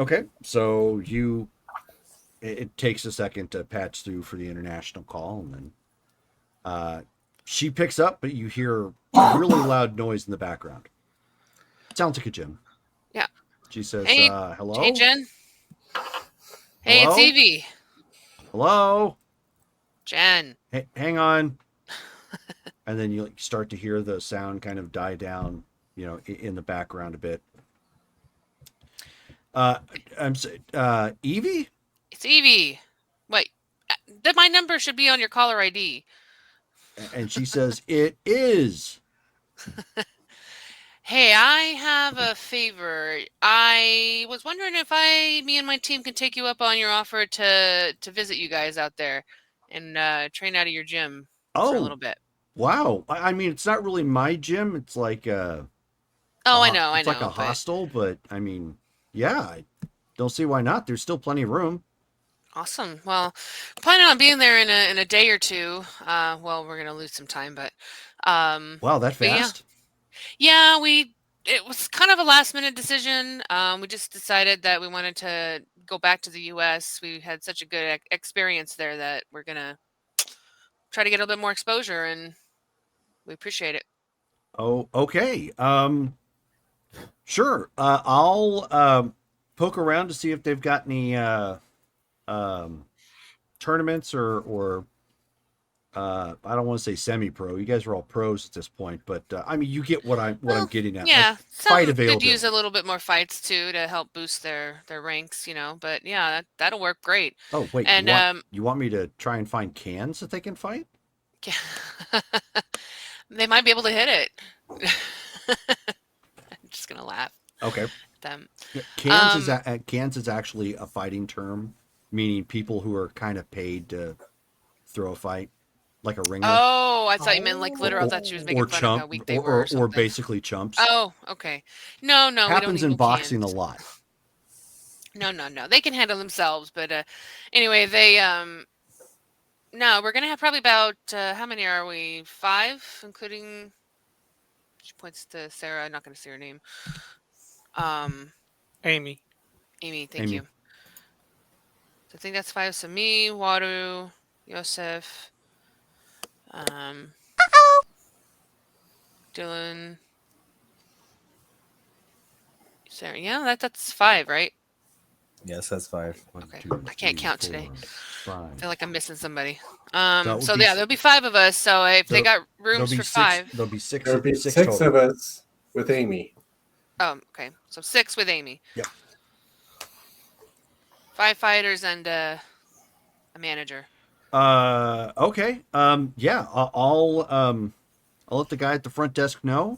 D: Okay, so it takes a second to patch through for the international call, and then she picks up, but you hear a really loud noise in the background. Sounds like a Jim.
H: Yeah.
D: She says,
H: Hey,
D: hello?
H: Hey, Jen. Hey,
D: Hello?
H: it's Evie.
D: Hello?
H: Jen.
D: Hey, hang on. And then you start to hear the sound kind of die down, in the background a bit. Evie?
H: It's Evie. Wait, my number should be on your caller ID.
D: And she says, it is.
H: Hey, I have a favor. I was wondering if me and my team can take you up on your offer to visit you guys out there and train out of your gym for a little bit.
D: Wow. I mean, it's not really my gym. It's like
H: I know.
D: It's like a hostel, but I mean, yeah, I don't see why not. There's still plenty of room.
H: Awesome. Well, planning on being there in a day or two. Well, we're gonna lose some time,
D: Wow, that
H: but yeah,
D: fast?
H: yeah. It was kind of a last minute decision. We just decided that we wanted to go back to the U.S. We had such a good experience there that we're gonna try to get a little bit more exposure, and we appreciate it.
D: Oh, okay. Sure. I'll poke around to see if they've got any um, tournaments or I don't want to say semi-pro. You guys are all pros at this point, but I mean, you get what I'm
H: Well,
D: getting at.
H: yeah,
D: Like fight
H: some could
D: availability.
H: use a little bit more fights too to help boost their ranks, But yeah, that'll work great.
D: Oh, wait,
H: And
D: you want me to try and find cans that they can fight?
H: they might be able to hit it. I'm just gonna laugh
D: Okay.
H: at them.
D: Yeah, cans is actually a fighting term, meaning people who are kind of paid to throw a fight, like a ringer.
H: Oh, I thought you meant like literal. I thought she was making
D: or
H: fun
D: chump,
H: of how weak they were or
D: or
H: something.
D: basically chumps.
H: Oh, okay. No, we don't
D: Happens
H: need
D: in
H: no
D: boxing
H: cans.
D: a lot.
H: No. They can handle themselves, but anyway, they no, we're gonna have probably about how many are we? 5, including. She points to Sarah. I'm not gonna say her name.
G: Amy.
H: Thank you. I think that's 5. So me, Waru, Yosef, Dylan, Sarah. Yeah, that's 5, right?
I: Yes, that's 5.
H: Okay. I can't count today.
D: 5.
H: I feel like I'm missing somebody.
D: would
H: So
D: be
H: yeah, there'll be 5 of us. So if they got
D: There'll
H: rooms
D: be
H: for
D: 6.
H: 5.
D: There'll be 6.
E: There'll be
D: six
E: six
D: total.
E: of us with Amy.
H: Okay. So 6 with Amy.
D: Yep.
H: 5 fighters and a manager.
D: Okay. Yeah. I'll let the guy at the front desk know.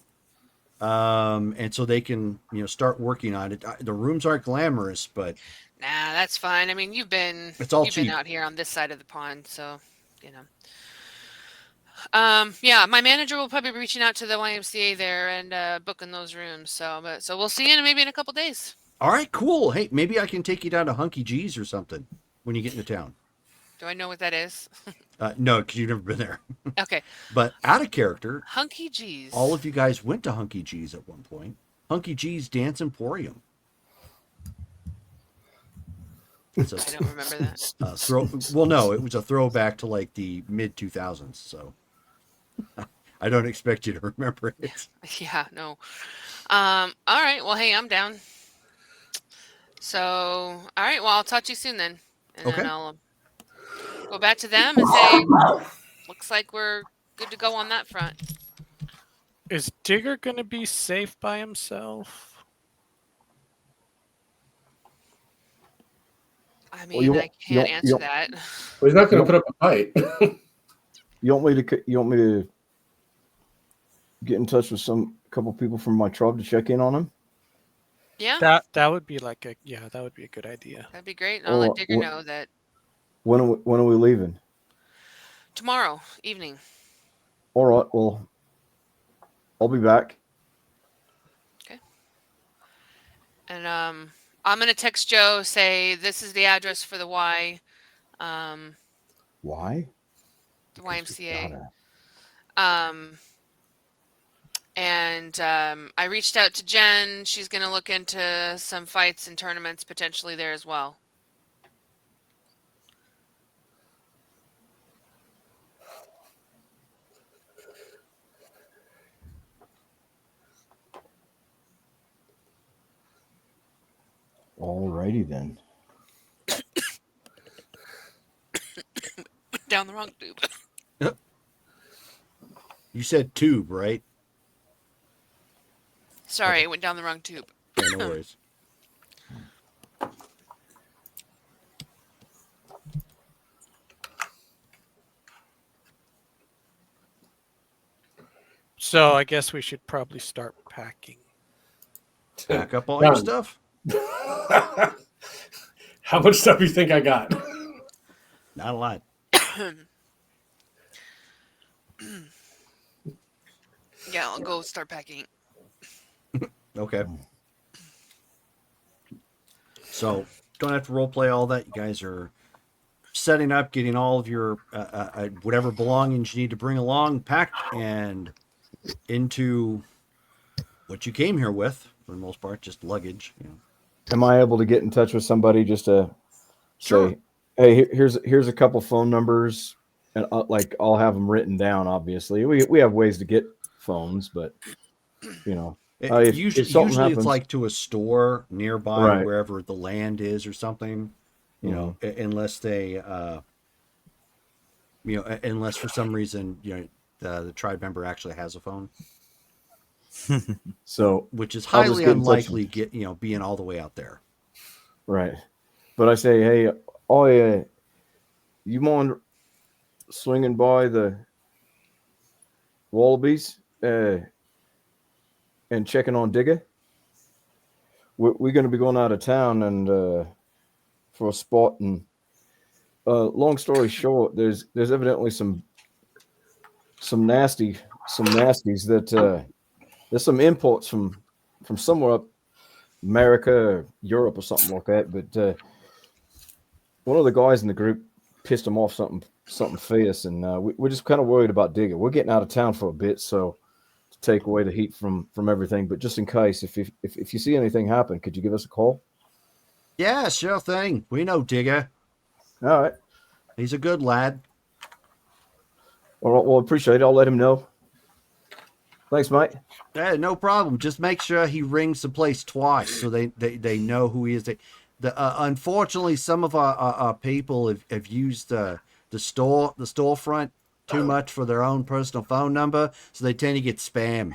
D: And so they can start working on it. The rooms aren't glamorous, but
H: Nah, that's fine. I mean, you've been
D: cheap.
H: out here on this side of the pond, so yeah, my manager will probably be reaching out to the YMCA there and booking those rooms. So we'll see you maybe in a couple days.
D: All right, cool. Hey, maybe I can take you down to Hunky G's or something when you get into town.
H: Do I know what that is?
D: No, because you've never been there.
H: Okay.
D: But out of character,
H: Hunky G's.
D: all of you guys went to Hunky G's at one point. Hunky G's Dance Emporium.
H: I don't remember that.
D: Well, no, it was a throwback to like the mid 2000s. So I don't expect you to remember it.
H: Yeah, no. All right. Well, hey, I'm down. So, all right. Well, I'll talk to you soon then. And
D: Okay.
H: then I'll go back to them and say, looks like we're good to go on that front.
G: Is Digger going to be safe by himself?
H: I mean, I can't answer that.
E: Well, he's not going to put up a fight.
F: You want me to get in touch with a couple people from my tribe to check in on him?
H: Yeah.
G: That would be that would be a good idea.
H: That'd be great. I'll let Digger know that.
F: When are we leaving?
H: Tomorrow evening.
F: All right. Well, I'll be back.
H: Okay. And I'm gonna text Joe, say this is the address for the Y.
F: Why?
H: The YMCA.
F: Gotta.
H: And I reached out to Jen. She's gonna look into some fights and tournaments potentially there as well.
F: Alrighty then.
H: Down the wrong tube.
D: Yep. You said tube, right?
H: Sorry, it went down the wrong tube.
D: Yeah, no worries.
G: So I guess we should probably start packing.
D: Pack up all your stuff.
E: How much stuff do you think I got?
D: Not a lot.
H: Yeah, I'll go start packing.
D: Okay. So don't have to role play all that. You guys are setting up, getting all of your whatever belongings you need to bring along packed and into what you came here with, for the most part, just luggage. You know.
F: Am I able to get in touch with somebody just to
D: Sure.
F: say, hey, here's a couple phone numbers, and I'll have them written down. Obviously, we have ways to get phones, but you know,
D: Usually it's like to a store nearby,
F: Right.
D: wherever the land is or something. You know, unless they, unless for some reason, the tribe member actually has a phone.
F: So,
D: which is
F: I'll just
D: highly
F: get in touch
D: unlikely, being all the way out there.
F: right. But I say, hey, you mind swinging by the Wallabies and checking on Digger? We're going to be going out of town and for a spot. And long story short, there's evidently some nasties that there's some imports from somewhere up America or Europe or something like that. But one of the guys in the group pissed him off something fierce, and we're just kind of worried about Digger. We're getting out of town for a bit, so to take away the heat from everything. But just in case, if you see anything happen, could you give us a call?
D: Yeah, sure thing. We know Digger.
F: All right.
D: He's a good lad.
F: Well, appreciate it. I'll let him know. Thanks, mate.
D: Yeah, no problem. Just make sure he rings the place twice so they know who he is. Unfortunately, some of our people have used the storefront too much for their own personal phone number, so they tend to get spam.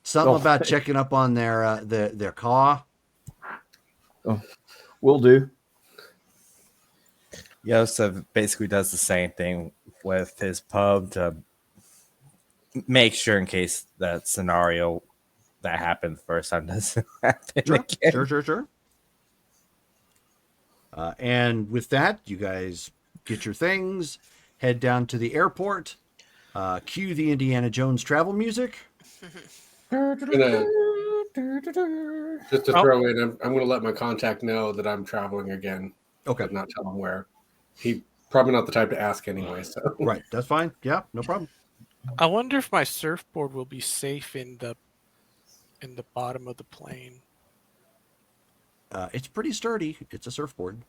D: Something about checking up on their car.
F: Oh, will do.
I: Yosef basically does the same thing with his pub to make sure in case that scenario that happened the first time doesn't happen again.
D: Sure. And with that, you guys get your things, head down to the airport, cue the Indiana Jones travel music.
E: Just to throw in, I'm going to let my contact know that I'm traveling again.
D: Okay.
E: But not tell him where. He probably not the type to ask anyway. So
D: right, that's fine. Yeah, no problem.
G: I wonder if my surfboard will be safe in the bottom of the plane.
D: It's pretty sturdy. It's a surfboard.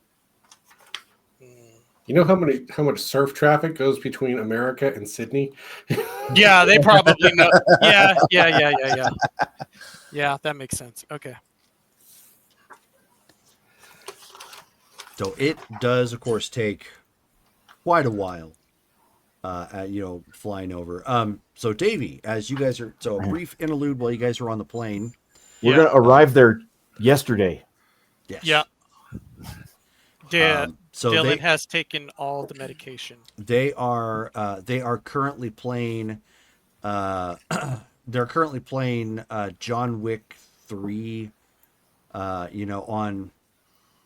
E: You know how much surf traffic goes between America and Sydney?
G: Yeah, they probably know. Yeah. Yeah, that makes sense. Okay.
D: So it does, of course, take quite a while, flying over. So Davey, as you guys are, so a brief interlude while you guys are on the plane.
F: We're going to arrive there yesterday.
D: Yes.
G: Yeah.
D: So
G: Dylan has taken all the medication.
D: They are currently playing. They're currently playing John Wick 3. On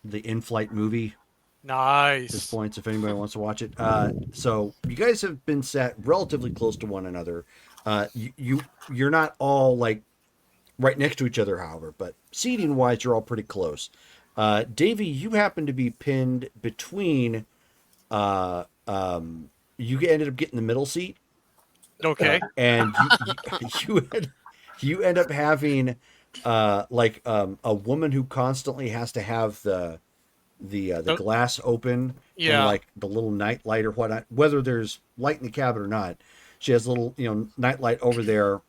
D: the in-flight movie.
G: Nice.
D: At this point, if anybody wants to watch it. So you guys have been sat relatively close to one another. You're not all like right next to each other, however, but seating wise, you're all pretty close. Davey, you happen to be pinned between. You ended up getting the middle seat.
G: Okay.
D: And you end up having a woman who constantly has to have the glass open, and like the little night light or whatnot, whether there's light in the cabin or not. She has a little night light over there,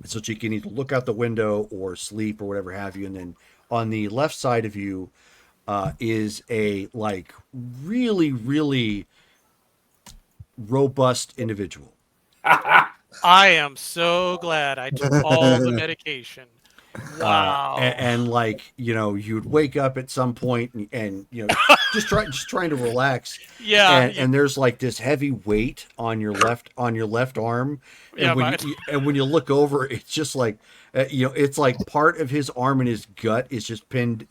D: so she can either look out the window or sleep or whatever have you. And then on the left side of you is a really, really robust individual.
G: I am so glad I took all the medication. Wow.
D: And you'd wake up at some point and just trying to relax.
G: Yeah.
D: And there's like this heavy weight on your left arm. And when you look over, it's just like it's like part of his arm and his gut is just pinned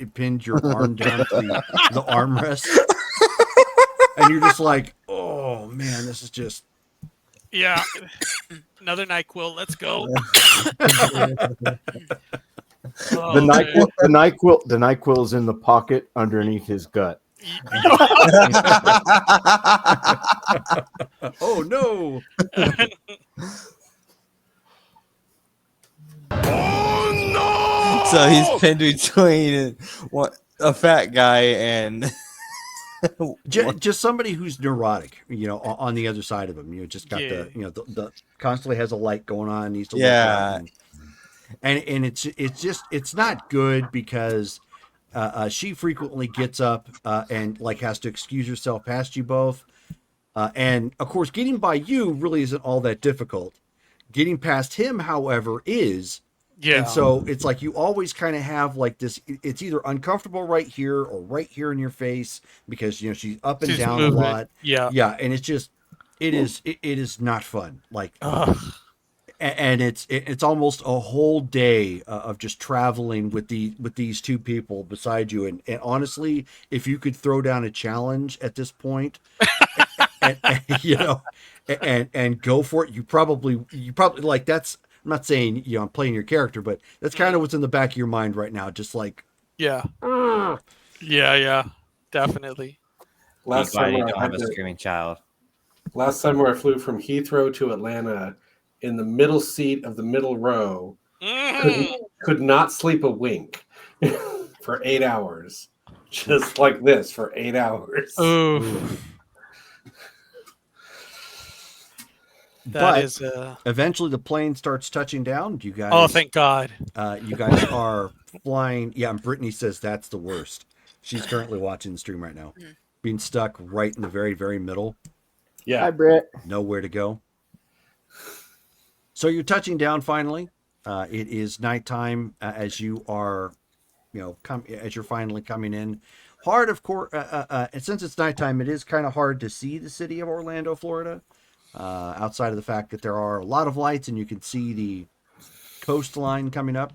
D: your arm down to the armrest. And you're just like, oh man, this is just.
G: Yeah. Another NyQuil. Let's go.
F: The NyQuil is in the pocket underneath his gut.
D: Oh no!
I: So he's pinned between a fat guy and
D: just somebody who's neurotic, on the other side of him. Just got the constantly has a light going on, needs to look up, and it's not good because she frequently gets up and like has to excuse herself past you both, and of course getting by you really isn't all that difficult. Getting past him, however, is.
G: Yeah.
D: And so it's like you always kind of have like this, it's either uncomfortable right here or right here in your face because, she's up and
G: She's
D: down
G: moving.
D: a lot.
G: Yeah.
D: Yeah. And it's just, it is not fun. Like, and it's almost a whole day of just traveling with these two people beside you. And honestly, if you could throw down a challenge at this point, and go for it, you probably like that's. I'm not saying I'm playing your character, but that's kind of what's in the back of your mind right now. Just like,
G: yeah, definitely.
E: Last summer,
I: I have a screaming child.
E: Last summer, I flew from Heathrow to Atlanta in the middle seat of the middle row. Could not sleep a wink for 8 hours, just like this for 8 hours.
G: Ooh.
D: But eventually the plane starts touching down. You guys.
G: Oh, thank God.
D: You guys are flying. Yeah, and Brittany says that's the worst. She's currently watching the stream right now, being stuck right in the very, very middle.
E: Yeah.
F: Hi, Britt.
D: Nowhere to go. So you're touching down finally. It is nighttime as you are, as you're finally coming in. Hard, of course. And since it's nighttime, it is kind of hard to see the city of Orlando, Florida. Outside of the fact that there are a lot of lights and you can see the coastline coming up.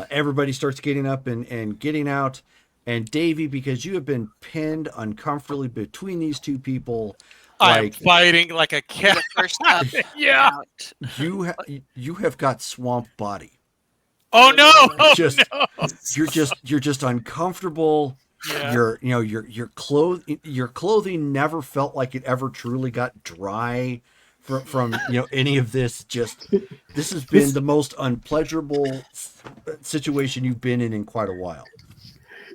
D: Everybody starts getting up and getting out. And Davey, because you have been pinned uncomfortably between these two people,
G: I'm fighting like a cat.
H: First up,
G: yeah.
D: You have got swamp body.
G: Oh no! No.
D: You're just uncomfortable.
G: Yeah.
D: Your clothing never felt like it ever truly got dry from any of this. This has been the most unpleasurable situation you've been in quite a while.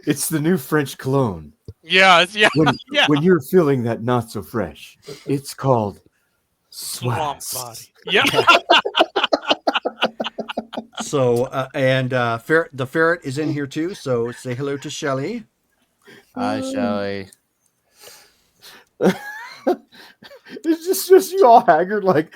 F: It's the new French cologne.
G: Yeah.
F: When you're feeling that not so fresh, it's called
G: swamp
F: Swast.
G: body. Yeah.
D: So the ferret is in here too. So say hello to Shelly.
I: Hi, Shelly.
F: It's just you all haggard, like.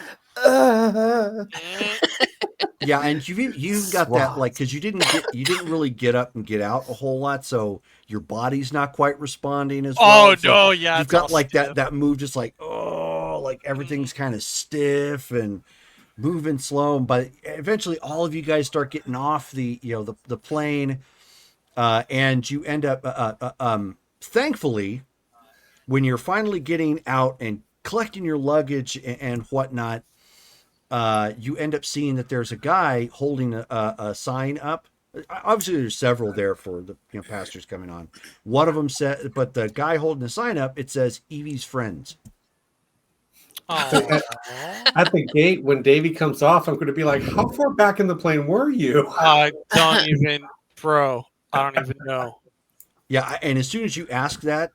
D: Yeah, and you've got that because you didn't really get up and get out a whole lot, so your body's not quite responding as well.
G: Oh no, yeah,
D: you've got like that move, just like like everything's kind of stiff and moving slow. But eventually, all of you guys start getting off the plane, and you end up thankfully, when you're finally getting out and collecting your luggage and whatnot. You end up seeing that there's a guy holding a sign up. Obviously, there's several there for the pastors coming on. One of them said, but the guy holding the sign up, it says Evie's friends.
E: At the gate, when Davey comes off, I'm going to be like, "How far back in the plane were you?"
G: I don't even know.
D: Yeah, and as soon as you ask that,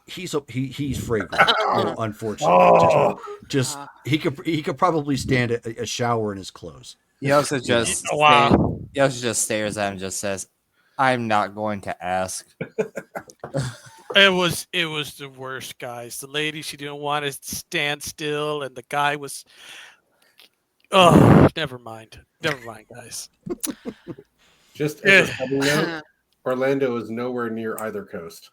D: he's fragrant. Unfortunately, just he could probably stand a shower in his clothes.
I: He also just he also just stares at him and just says, "I'm not going to ask."
G: It was the worst, guys. The lady, she didn't want to stand still, and the guy was. Oh, never mind, guys.
E: Just as a side note, Orlando is nowhere near either coast.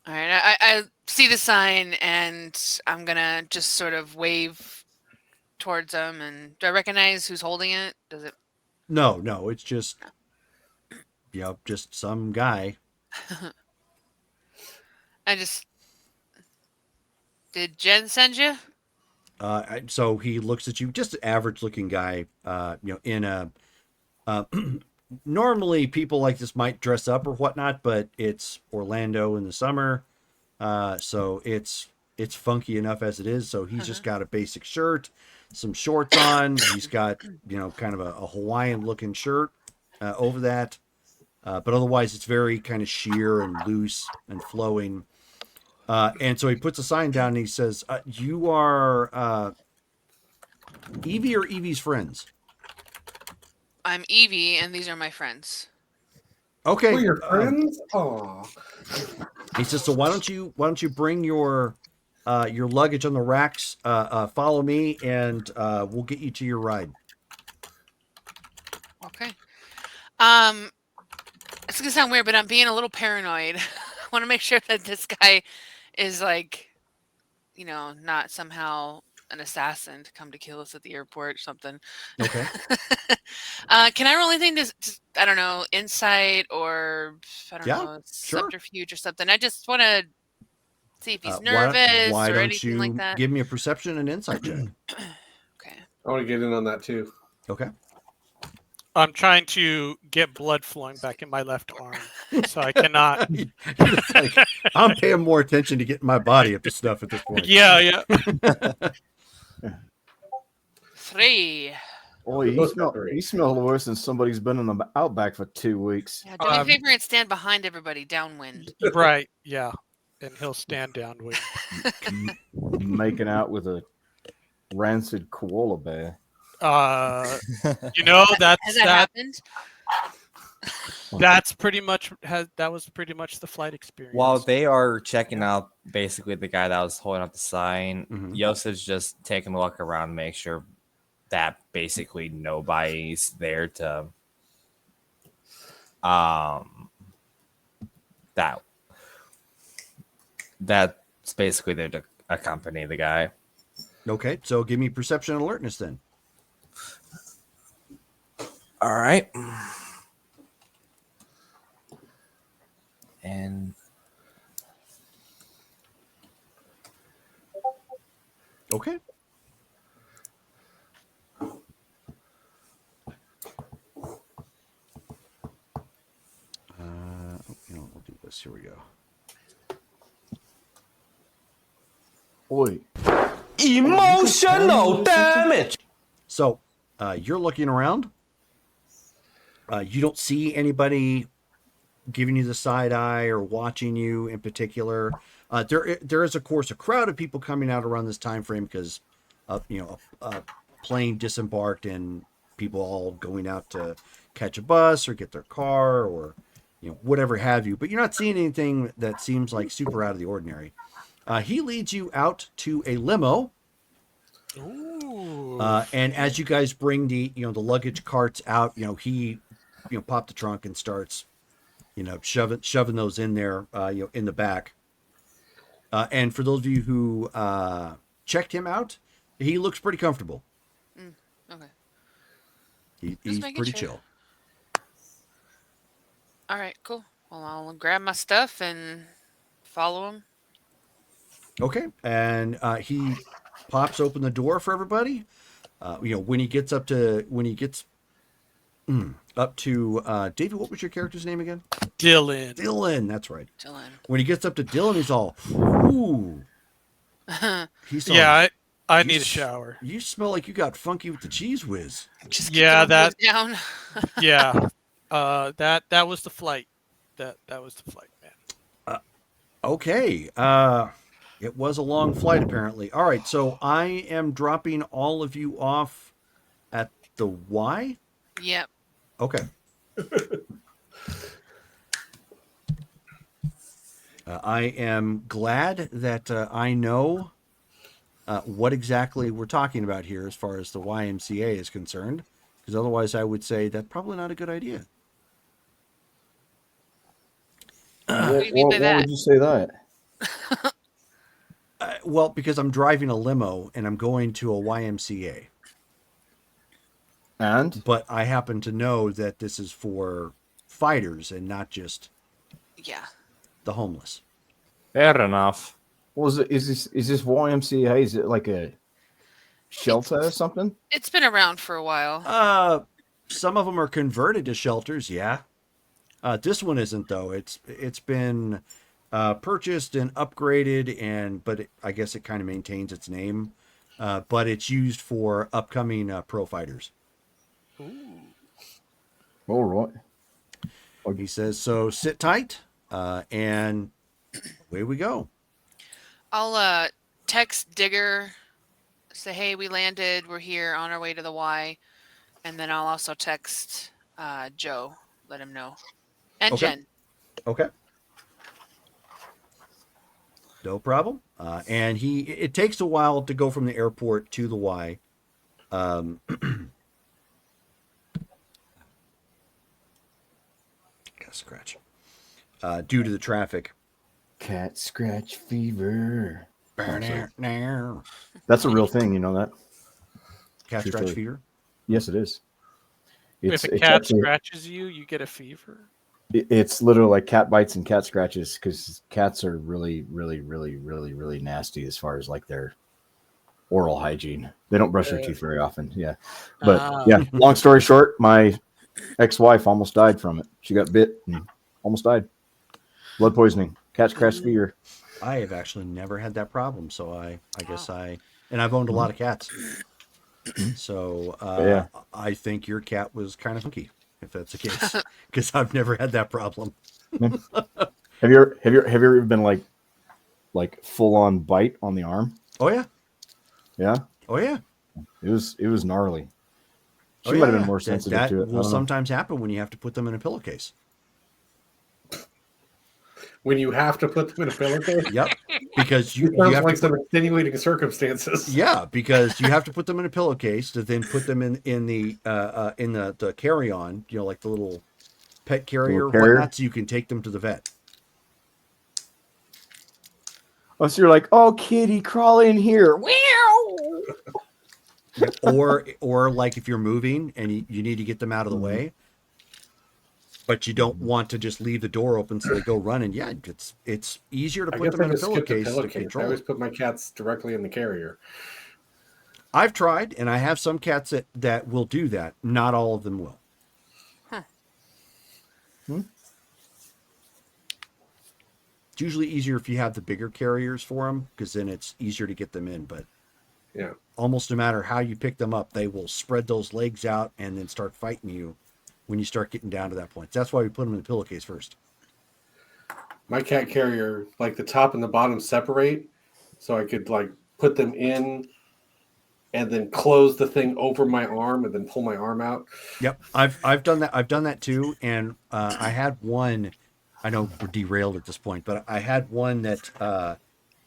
H: All right, I see the sign, and I'm gonna just sort of wave towards them. And do I recognize who's holding it? Does it?
D: No, it's just just some guy.
H: Did Jen send you?
D: So he looks at you, just an average looking guy, in a normally people like this might dress up or whatnot, but it's Orlando in the summer, so it's funky enough as it is. So he's just got a basic shirt, some shorts on. He's got kind of a Hawaiian looking shirt over that, but otherwise it's very kind of sheer and loose and flowing. And so he puts a sign down and he says, "You are Evie or Evie's friends?"
H: I'm Evie, and these are my friends.
D: Okay.
E: We're your friends? Aw.
D: He says, "So why don't you bring your luggage on the racks? Follow me, and we'll get you to your ride."
H: Okay. It's gonna sound weird, but I'm being a little paranoid. I want to make sure that this guy is like, not somehow an assassin to come to kill us at the airport or something.
D: Okay.
H: Can I roll anything to I don't know, insight or I don't know,
D: sure.
H: subterfuge or something? I just want to see if he's
D: Why
H: nervous or
D: don't
H: anything
D: you
H: like that.
D: give me a perception and insight check?
H: Okay.
E: I want to get in on that too.
D: Okay.
G: I'm trying to get blood flowing back in my left arm, so I cannot.
D: It's like, I'm paying more attention to getting my body up to stuff at this point.
G: Yeah.
H: 3.
F: Oh, he smells worse than somebody's been in the outback for 2 weeks.
H: Yeah, do me a favor and stand behind everybody downwind.
G: Right. Yeah. And he'll stand downwind.
F: Making out with a rancid koala bear.
H: Has that happened?
G: That's pretty much that was pretty much the flight experience.
I: While they are checking out basically the guy that was holding up the sign, Yosef's just taking a look around, make sure that basically nobody's there to that's basically there to accompany the guy.
D: Okay, so give me perception and alertness then.
I: All right. And
D: okay. We'll do this. Here we go.
F: Oi.
K: Emotional damage.
D: So you're looking around. You don't see anybody giving you the side eye or watching you in particular. There is, of course, a crowd of people coming out around this time frame because, a plane disembarked and people all going out to catch a bus or get their car or, whatever have you. But you're not seeing anything that seems like super out of the ordinary. He leads you out to a limo.
G: Ooh.
D: And as you guys bring the luggage carts out, he pop the trunk and starts shoving those in there in the back. And for those of you who checked him out, he looks pretty comfortable.
H: Okay.
D: He's pretty chill.
H: All right, cool. Well, I'll grab my stuff and follow him.
D: Okay, and he pops open the door for everybody. When he gets up to David, what was your character's name again? Dylan, that's right.
H: Dylan.
D: When he gets up to Dylan, he's all, ooh. He's all,
G: yeah, I need a shower.
D: You smell like you got funky with the cheese whiz.
H: Just
G: yeah, that
H: down.
G: Yeah. That was the flight. That was the flight, man.
D: Okay. It was a long flight, apparently. All right, so I am dropping all of you off at the Y?
H: Yep.
D: Okay. I am glad that I know what exactly we're talking about here as far as the YMCA is concerned, because otherwise I would say that's probably not a good idea.
F: Why would you say that?
D: Well, because I'm driving a limo and I'm going to a YMCA. But I happen to know that this is for fighters and not just the homeless.
I: Fair enough.
F: Is this YMCA? Is it like a shelter or something?
H: It's been around for a while.
D: some of them are converted to shelters. Yeah. This one isn't though. It's been purchased and upgraded, but I guess it kind of maintains its name. But it's used for upcoming pro fighters.
F: All right.
D: He says, so sit tight, and away we go.
H: I'll text Digger, say, hey, we landed. We're here on our way to the Y. And then I'll also text Joe, let him know. And
D: Okay.
H: Jen.
D: Okay. No problem. And it takes a while to go from the airport to the Y. Got scratch. Due to the traffic.
F: Cat scratch fever.
D: That's
F: a real thing, you know that?
D: Cat
F: True
D: scratch
F: story.
D: fever?
F: Yes, it is.
G: If a cat scratches you, you get a fever.
F: It's literally like cat bites and cat scratches because cats are really, really, really, really, really nasty as far as like their oral hygiene. They don't brush their teeth very often. Yeah. But yeah, long story short, my ex-wife almost died from it. She got bit and almost died. Blood poisoning, cat scratch fever.
D: I have actually never had that problem. So I guess and I've owned a lot of cats. So
F: Yeah.
D: I think your cat was kind of funky, if that's the case, because I've never had that problem.
F: Have you ever been like full on bite on the arm?
D: Oh yeah.
F: Yeah.
D: Oh yeah.
F: It was gnarly. She
D: Oh,
F: might have
D: yeah.
F: been more sensitive
D: that
F: to it.
D: will sometimes happen when you have to put them in a pillowcase.
E: When you have to put them in a pillowcase?
D: Yep. Because you
E: sounds
D: have
E: like
D: to
E: some extenuating circumstances.
D: Yeah, because you have to put them in a pillowcase to then put them in the carry-on, like the little pet carrier, whatnot, so you can take them to the vet.
F: Oh, so you're like, oh, kitty, crawl in here.
D: or like if you're moving and you need to get them out of the way, but you don't want to just leave the door open so they go running. Yeah, it's easier to put them in a pillowcase to
E: I
D: control.
E: always put my cats directly in the carrier.
D: I've tried, and I have some cats that will do that. Not all of them will. It's usually easier if you have the bigger carriers for them, because then it's easier to get them in. But
E: yeah,
D: almost no matter how you pick them up, they will spread those legs out and then start fighting you when you start getting down to that point. That's why we put them in the pillowcase first.
E: My cat carrier, like the top and the bottom separate, so I could like put them in and then close the thing over my arm and then pull my arm out.
D: Yep, I've done that. I've done that too. And I had one. I know we're derailed at this point, but I had one that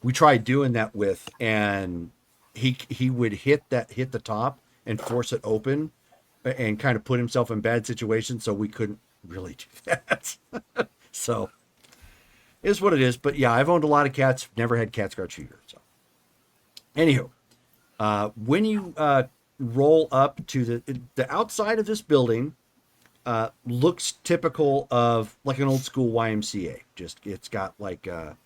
D: we tried doing that with, and he would hit the top and force it open, and kind of put himself in bad situations, so we couldn't really do that. So it is what it is. But yeah, I've owned a lot of cats. Never had cat scratch fever. So anywho, when you roll up to the outside of this building, looks typical of like an old school YMCA. Just it's got like a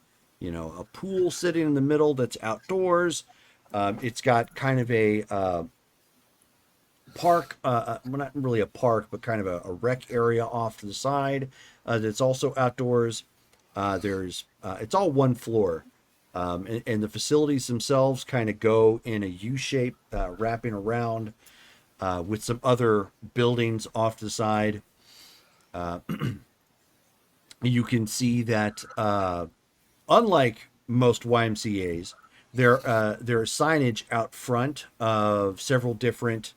D: pool sitting in the middle that's outdoors. It's got kind of a park, well, not really a park, but kind of a rec area off to the side that's also outdoors. It's all one floor, and the facilities themselves kind of go in a U shape, wrapping around with some other buildings off to the side. You can see that unlike most YMCA's, there is signage out front of several different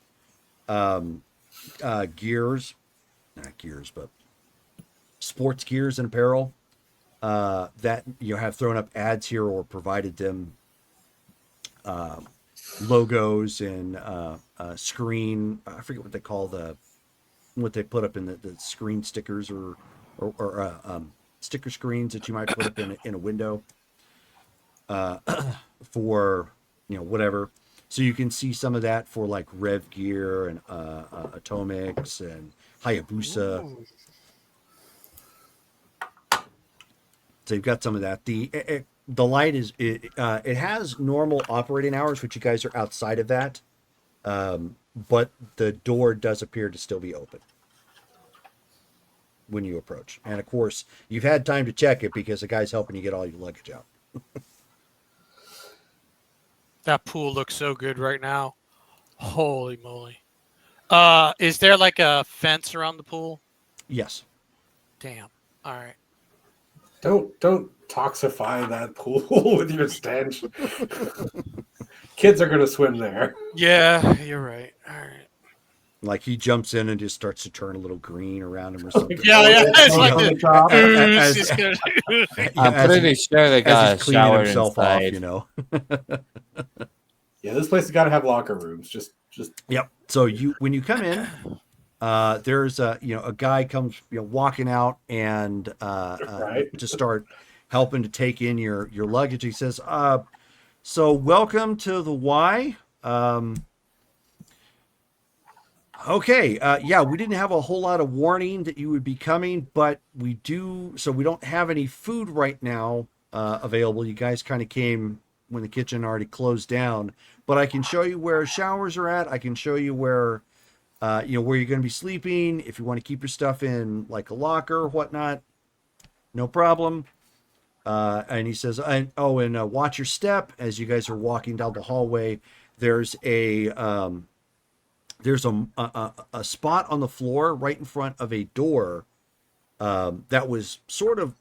D: sports gears and apparel that have thrown up ads here or provided them logos and screen. I forget what they call what they put up in the screen stickers or sticker screens that you might put up in a window for whatever. So you can see some of that for like Rev Gear and Atomics and Hayabusa. Ooh. So you've got some of that. The light is it has normal operating hours, which you guys are outside of that. but the door does appear to still be open when you approach. And of course, you've had time to check it because the guy's helping you get all your luggage out.
G: That pool looks so good right now. Holy moly. Is there like a fence around the pool?
D: Yes.
G: Damn. All right.
E: Don't toxify that pool with your stench. Kids are gonna swim there.
G: Yeah, you're right. All right.
D: Like he jumps in and just starts to turn a little green around him or something.
G: Yeah. It's like
I: I'm pretty sure they got a shower inside.
D: You know.
E: Yeah, this place has got to have locker rooms. Just.
D: Yep. So when you come in, there's a guy comes walking out and
E: Right.
D: to start helping to take in your luggage. He says, "So welcome to the Y." Okay. Yeah, we didn't have a whole lot of warning that you would be coming, but we do. So we don't have any food right now available. You guys kind of came when the kitchen already closed down, but I can show you where showers are at. I can show you where, where you're going to be sleeping. If you want to keep your stuff in like a locker or whatnot, no problem. And he says, and watch your step as you guys are walking down the hallway. There's a spot on the floor right in front of a door that was sort of,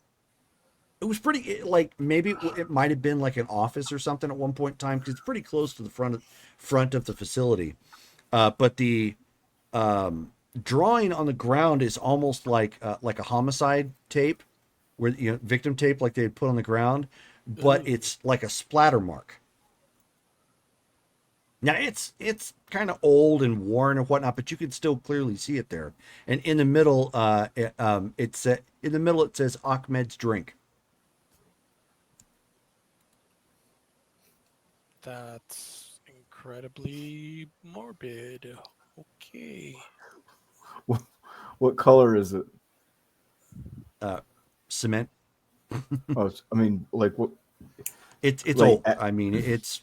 D: it was pretty like maybe it might have been like an office or something at one point in time because it's pretty close to the front of the facility. But the drawing on the ground is almost like a homicide tape, where victim tape like they had put on the ground, but it's like a splatter mark. Now it's kind of old and worn and whatnot, but you can still clearly see it there. And in the middle, it says Ahmed's drink.
G: That's incredibly morbid. Okay.
F: What color is it?
D: Cement.
F: Oh, I mean, like what?
D: It's
F: like,
D: old. I mean, it's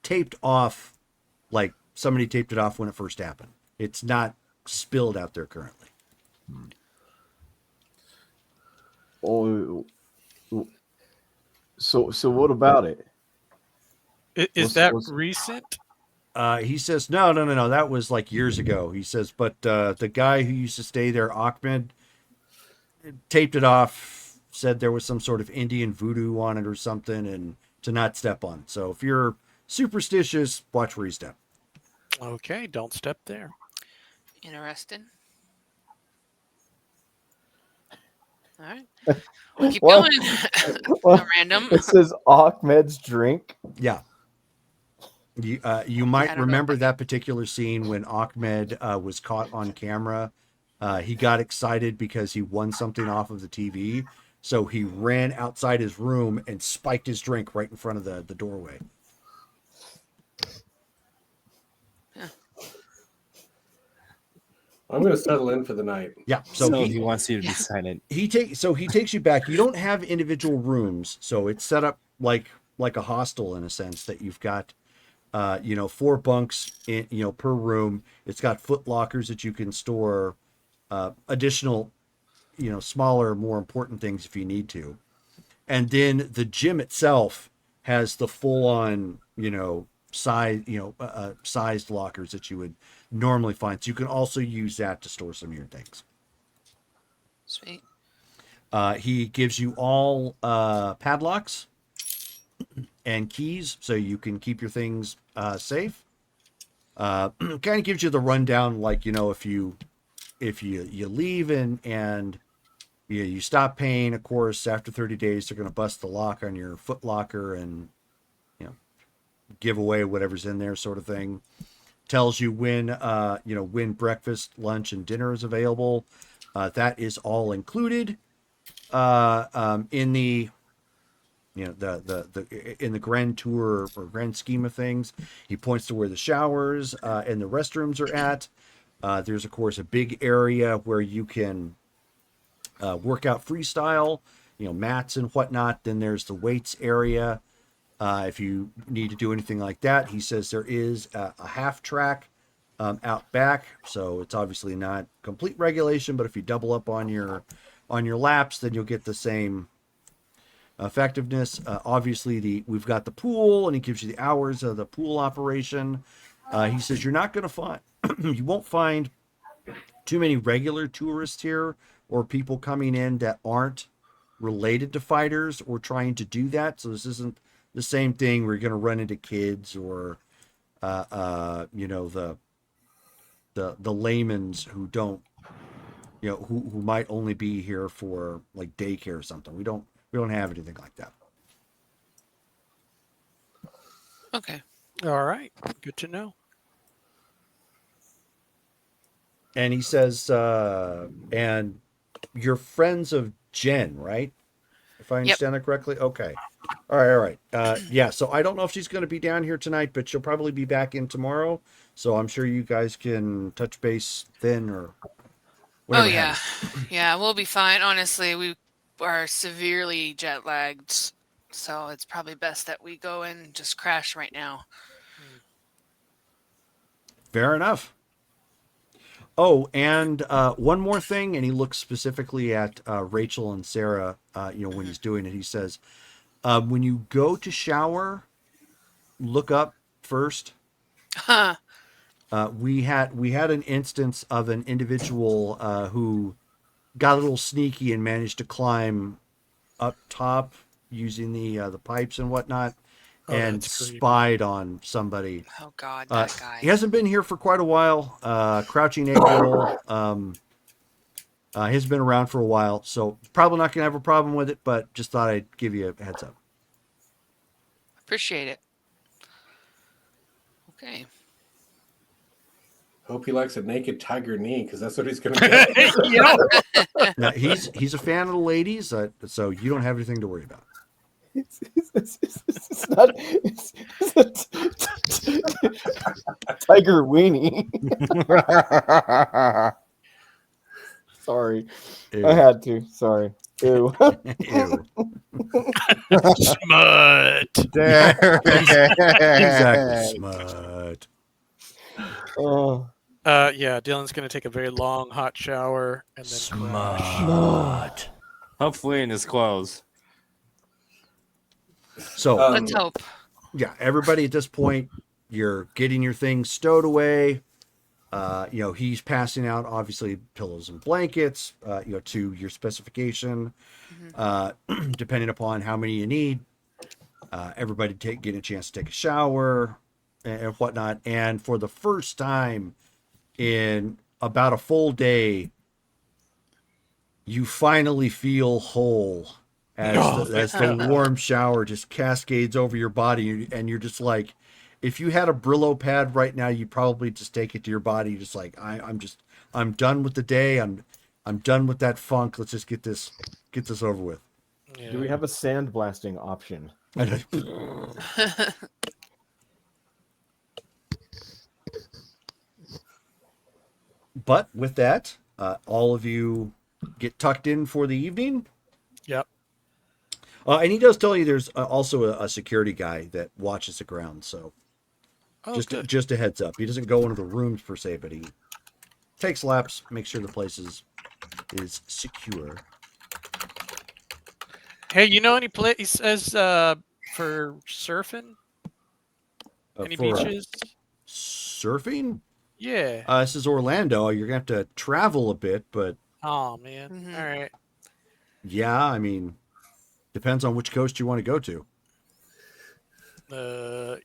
D: taped off, like somebody taped it off when it first happened. It's not spilled out there currently.
F: Oh, so what about it?
G: Is that recent?
D: He says, no. That was like years ago. He says, but the guy who used to stay there, Ahmed, taped it off, said there was some sort of Indian voodoo on it or something, and to not step on it. So if you're superstitious, watch where you step.
G: Okay, don't step there.
H: Interesting. All right. We'll keep going. Random.
F: It says Ahmed's drink.
D: Yeah. You might remember that particular scene when Ahmed was caught on camera. He got excited because he won something off of the TV. So he ran outside his room and spiked his drink right in front of the doorway.
E: I'm going to settle in for the night.
D: Yeah.
I: So he wants you to be silent.
D: He takes you back. You don't have individual rooms, so it's set up like a hostel in a sense that you've got 4 bunks in, per room. It's got foot lockers that you can store additional, smaller, more important things if you need to. And then the gym itself has the full on, sized lockers that you would normally find. So you can also use that to store some of your things.
H: Sweet.
D: He gives you all padlocks and keys so you can keep your things safe. Kind of gives you the rundown, like, if you leave and you stop paying, of course, after 30 days, they're going to bust the lock on your foot locker and, give away whatever's in there, sort of thing. Tells you when breakfast, lunch, and dinner is available. That is all included in the in the grand tour or grand scheme of things. He points to where the showers and the restrooms are at. There's of course a big area where you can work out freestyle, mats and whatnot. Then there's the weights area. If you need to do anything like that, he says there is a half track out back, so it's obviously not complete regulation, but if you double up on your laps, then you'll get the same effectiveness. Obviously, we've got the pool, and he gives you the hours of the pool operation. He says you're not going to find, you won't find too many regular tourists here or people coming in that aren't related to fighters or trying to do that. So this isn't the same thing where you're going to run into kids or, you know, the layman's who don't, you know, who might only be here for like daycare or something. We don't have anything like that.
H: Okay.
G: All right. Good to know.
D: And he says, and you're friends of Jen, right? If I understand that correctly. Okay. All right. Yeah. So I don't know if she's going to be down here tonight, but she'll probably be back in tomorrow. So I'm sure you guys can touch base then or whatever.
H: Oh, yeah. Yeah, we'll be fine. Honestly, we are severely jet lagged. So it's probably best that we go and just crash right now.
D: Fair enough. Oh, and one more thing, and he looks specifically at Rachel and Sarah, you know, when he's doing it. He says, when you go to shower, look up first. We had an instance of an individual who got a little sneaky and managed to climb up top using the pipes and whatnot. And spied on somebody.
H: Oh God, that guy.
D: He hasn't been here for quite a while. Crouching Eagle has been around for a while, so probably not gonna have a problem with it. But just thought I'd give you a heads up.
H: Appreciate it. Okay.
E: Hope he likes a naked tiger knee because that's what he's gonna get.
D: Now, he's a fan of the ladies, so you don't have anything to worry about.
F: It's not. It's a tiger weenie. Sorry,
D: Ew.
F: I had to. Sorry. Ew.
D: Ew.
G: Smut.
D: Exactly. Smut.
F: Oh.
G: Yeah, Dylan's gonna take a very long hot shower and then crash.
D: Smut.
I: Hopefully in his clothes.
D: So
H: Let's hope.
D: yeah, everybody at this point, you're getting your things stowed away. You know, he's passing out obviously pillows and blankets, you know, to your specification, depending upon how many you need. Everybody getting a chance to take a shower and whatnot. And for the first time in about a full day, you finally feel whole. As the warm shower just cascades over your body, and you're just like, if you had a Brillo pad right now, you'd probably just take it to your body. Just like, I'm done with the day. I'm done with that funk. Let's just get this over with.
G: Yeah.
F: Do we have a sandblasting option?
D: But with that, all of you get tucked in for the evening.
G: Yep.
D: And he does tell you there's also a security guy that watches the ground. So just a heads up. He doesn't go into the rooms per se, but he takes laps, makes sure the place is secure.
G: Hey, you know any places for surfing? Any
D: For,
G: beaches?
D: surfing?
G: Yeah.
D: This is Orlando. You're going to have to travel a bit, but
G: Oh man. All right.
D: yeah, I mean, depends on which coast you want to go to.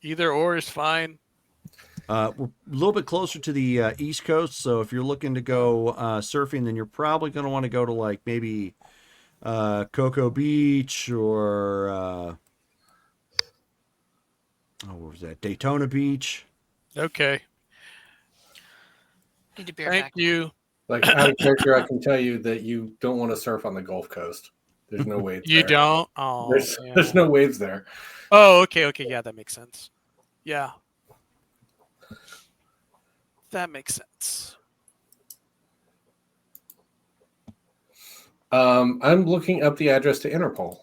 G: Either or is fine.
D: We're a little bit closer to the East Coast, so if you're looking to go surfing, then you're probably going to want to go to like maybe Cocoa Beach or what was that? Daytona Beach.
G: Okay.
H: Need to bear
G: Thank
H: back.
G: you.
E: Like out of character, I can tell you that you don't want to surf on the Gulf Coast. There's no waves.
G: You
E: there.
G: don't? Oh.
E: There's no waves there.
G: Oh, okay. Yeah, that makes sense. Yeah. That makes sense.
E: I'm looking up the address to Interpol.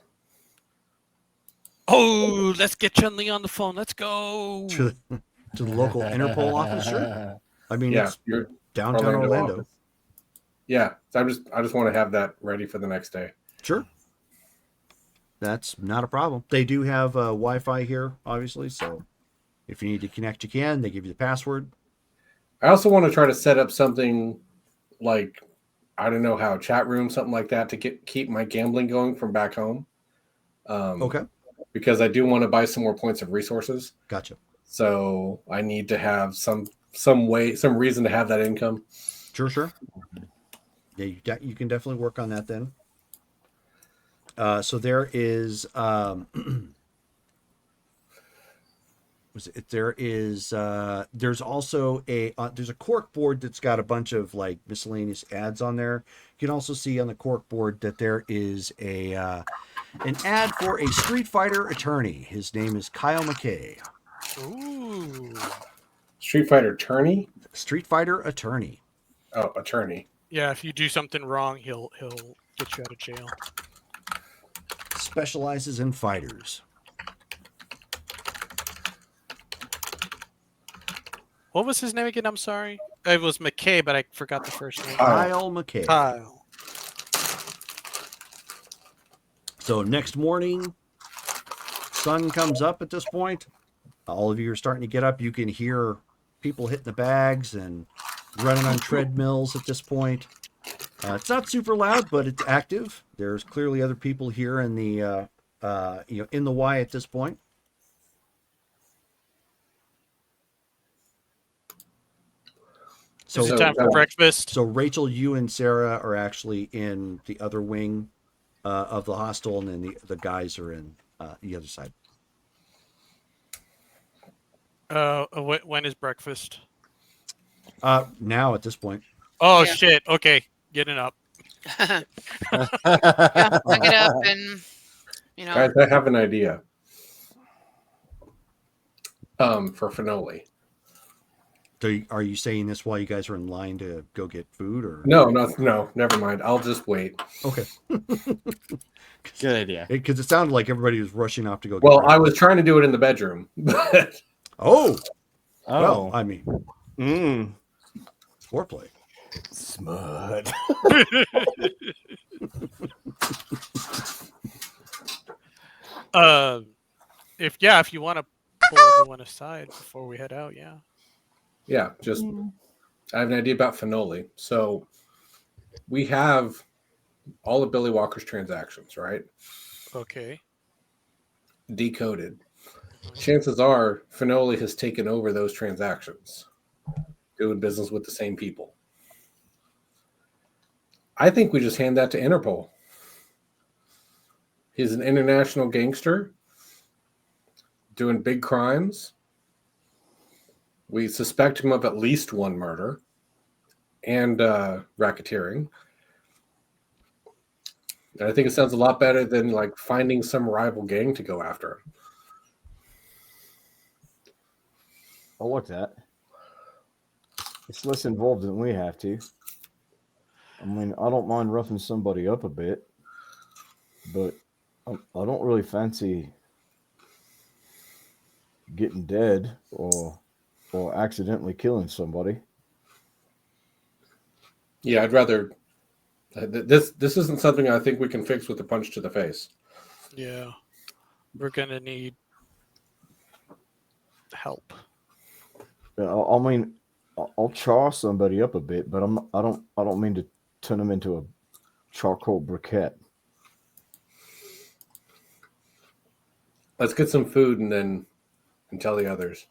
G: Oh, let's get Chun-Li on the phone. Let's go.
D: To the local Interpol office. Sure. I mean,
E: Yeah,
D: it's
E: you're
D: downtown Orlando.
E: office. Yeah, so I just want to have that ready for the next day.
D: Sure. That's not a problem. They do have Wi-Fi here, obviously, so if you need to connect, you can. They give you the password.
E: I also want to try to set up something like, I don't know how, chat room, something like that, to keep my gambling going from back home.
D: Okay.
E: Because I do want to buy some more points of resources.
D: Gotcha.
E: So I need to have some reason to have that income.
D: Sure. Yeah, you can definitely work on that then. So there is there's also there's a cork board that's got a bunch of like miscellaneous ads on there. You can also see on the cork board that there is an ad for a Street Fighter attorney. His name is Kyle McKay.
G: Ooh.
E: Street Fighter attorney?
D: Street Fighter attorney.
E: Oh, attorney.
G: Yeah, if you do something wrong, he'll get you out of jail.
D: Specializes in fighters.
G: What was his name again? I'm sorry. It was McKay, but I forgot the first name.
D: Kyle McKay.
G: Kyle.
D: So next morning, sun comes up at this point. All of you are starting to get up. You can hear people hitting the bags and running on treadmills at this point. It's not super loud, but it's active. There's clearly other people here in the in the Y at this point.
G: So time for breakfast.
D: So Rachel, you and Sarah are actually in the other wing of the hostel, and then the guys are in the other side.
G: When is breakfast?
D: Now at this point.
G: Oh shit! Okay, getting up.
H: Yeah, I'll get up and
E: Guys, I have an idea. For Finoli.
D: So are you saying this while you guys are in line to go get food, or
E: No, never mind. I'll just wait.
D: Okay.
I: Good idea.
D: Because it sounded like everybody was rushing off to go.
E: Well,
D: get
E: I was trying to do it in the bedroom. But
D: well, I mean, foreplay.
F: Smut.
G: If you want to pull everyone aside before we head out, yeah.
E: Yeah, just I have an idea about Finoli. So we have all of Billy Walker's transactions, right?
G: Okay.
E: Decoded. Chances are Finoli has taken over those transactions, doing business with the same people. I think we just hand that to Interpol. He's an international gangster doing big crimes. We suspect him of at least one murder and racketeering. And I think it sounds a lot better than like finding some rival gang to go after him.
F: I'll look at that. It's less involved than we have to. I mean, I don't mind roughing somebody up a bit, but I don't really fancy getting dead or accidentally killing somebody.
E: Yeah, I'd rather. This isn't something I think we can fix with a punch to the face.
G: Yeah, we're gonna need help.
F: I mean, I'll char somebody up a bit, but I don't mean to turn them into a charcoal briquette.
E: Let's get some food and tell the others.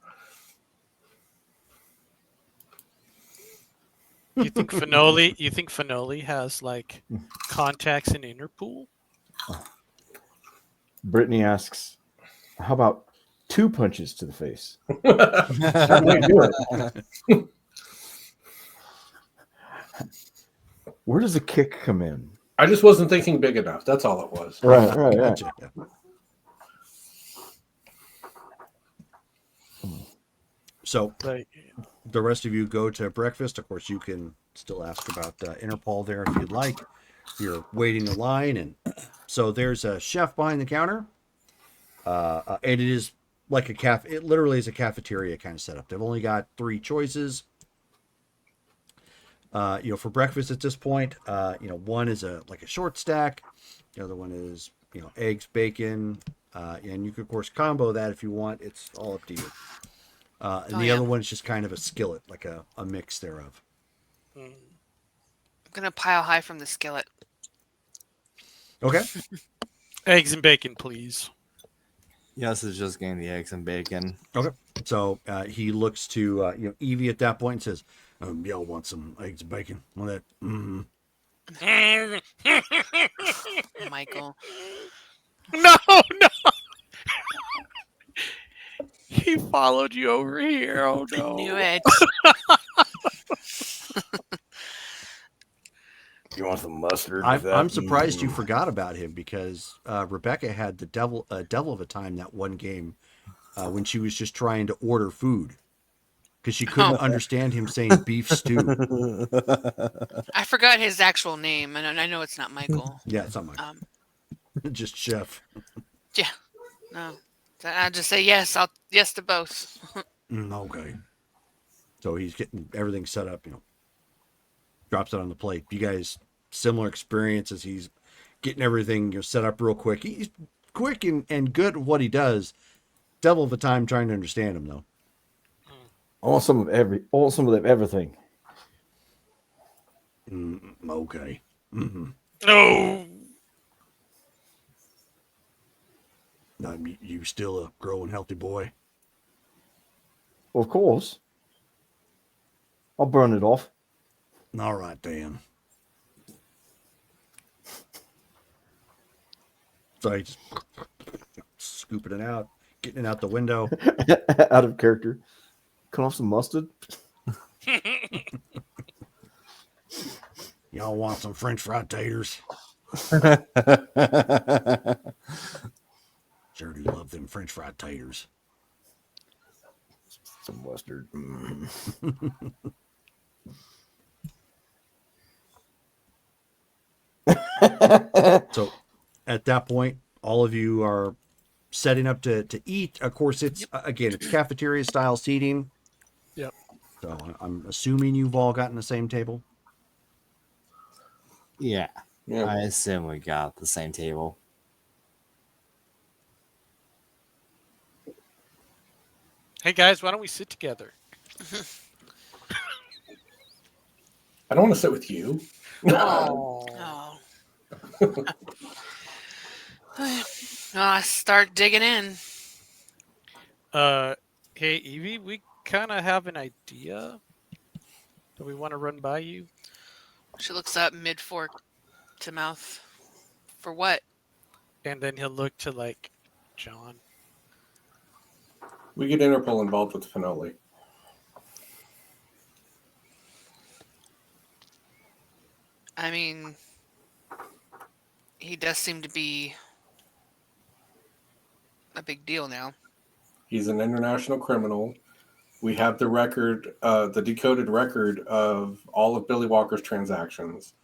G: You think Finoli has like contacts in Interpol?
F: Brittany asks, "How about 2 punches to the face?"
E: That might do it.
F: Where does the kick come in?
E: I just wasn't thinking big enough. That's all it was.
F: Right.
D: Gotcha. Yeah. So the rest of you go to breakfast. Of course, you can still ask about Interpol there if you'd like. You're waiting in line, and so there's a chef behind the counter. And it is like it literally is a cafeteria kind of setup. They've only got 3 choices. For breakfast at this point, one is a short stack. The other one is, eggs, bacon, and you can of course combo that if you want. It's all up to you. And the other one is just kind of a skillet, like a mix thereof.
H: I'm gonna pile high from the skillet.
D: Okay.
G: Eggs and bacon, please.
I: Yes, it's just getting the eggs and bacon.
D: Okay. So he looks to Evie at that point and says, "Y'all want some eggs and bacon? Want that?"
H: Michael.
G: No. He followed you over here. Oh no.
H: I knew it.
F: You want some mustard?
D: I'm surprised you forgot about him because Rebecca had the devil of a time that one game when she was just trying to order food because she couldn't understand him saying beef stew.
H: I forgot his actual name, and I know it's not Michael.
D: Yeah, it's not Michael. Just Chef.
H: Yeah. No. I'll just say yes. Yes to both.
D: Okay. So he's getting everything set up, drops it on the plate. You guys, similar experience as he's getting everything set up real quick. He's quick and good at what he does. Devil of a time trying to understand him, though.
F: I want some of everything.
D: Okay. Mm-hmm.
G: No.
D: You still a growing healthy boy?
F: Of course. I'll burn it off.
D: All right, Dan. So he's scooping it out, getting it out the window.
F: Out of character. Cut off some mustard.
D: Y'all want some French fried taters? Sure do love them French fried taters.
F: Some mustard.
D: So at that point, all of you are setting up to eat. Of course, it's it's cafeteria style seating.
G: Yep.
D: So I'm assuming you've all gotten the same table.
I: Yeah. I assume we got the same table.
G: Hey guys, why don't we sit together?
E: I don't want to sit with you.
H: Oh. Start digging in.
G: Hey Evie, we kind of have an idea. Do we want to run by you?
H: She looks up mid-fork to mouth. For what?
G: And then he'll look to John.
E: We get Interpol involved with Finoli.
H: I mean, he does seem to be a big deal now.
E: He's an international criminal. We have the record, the decoded record of all of Billy Walker's transactions.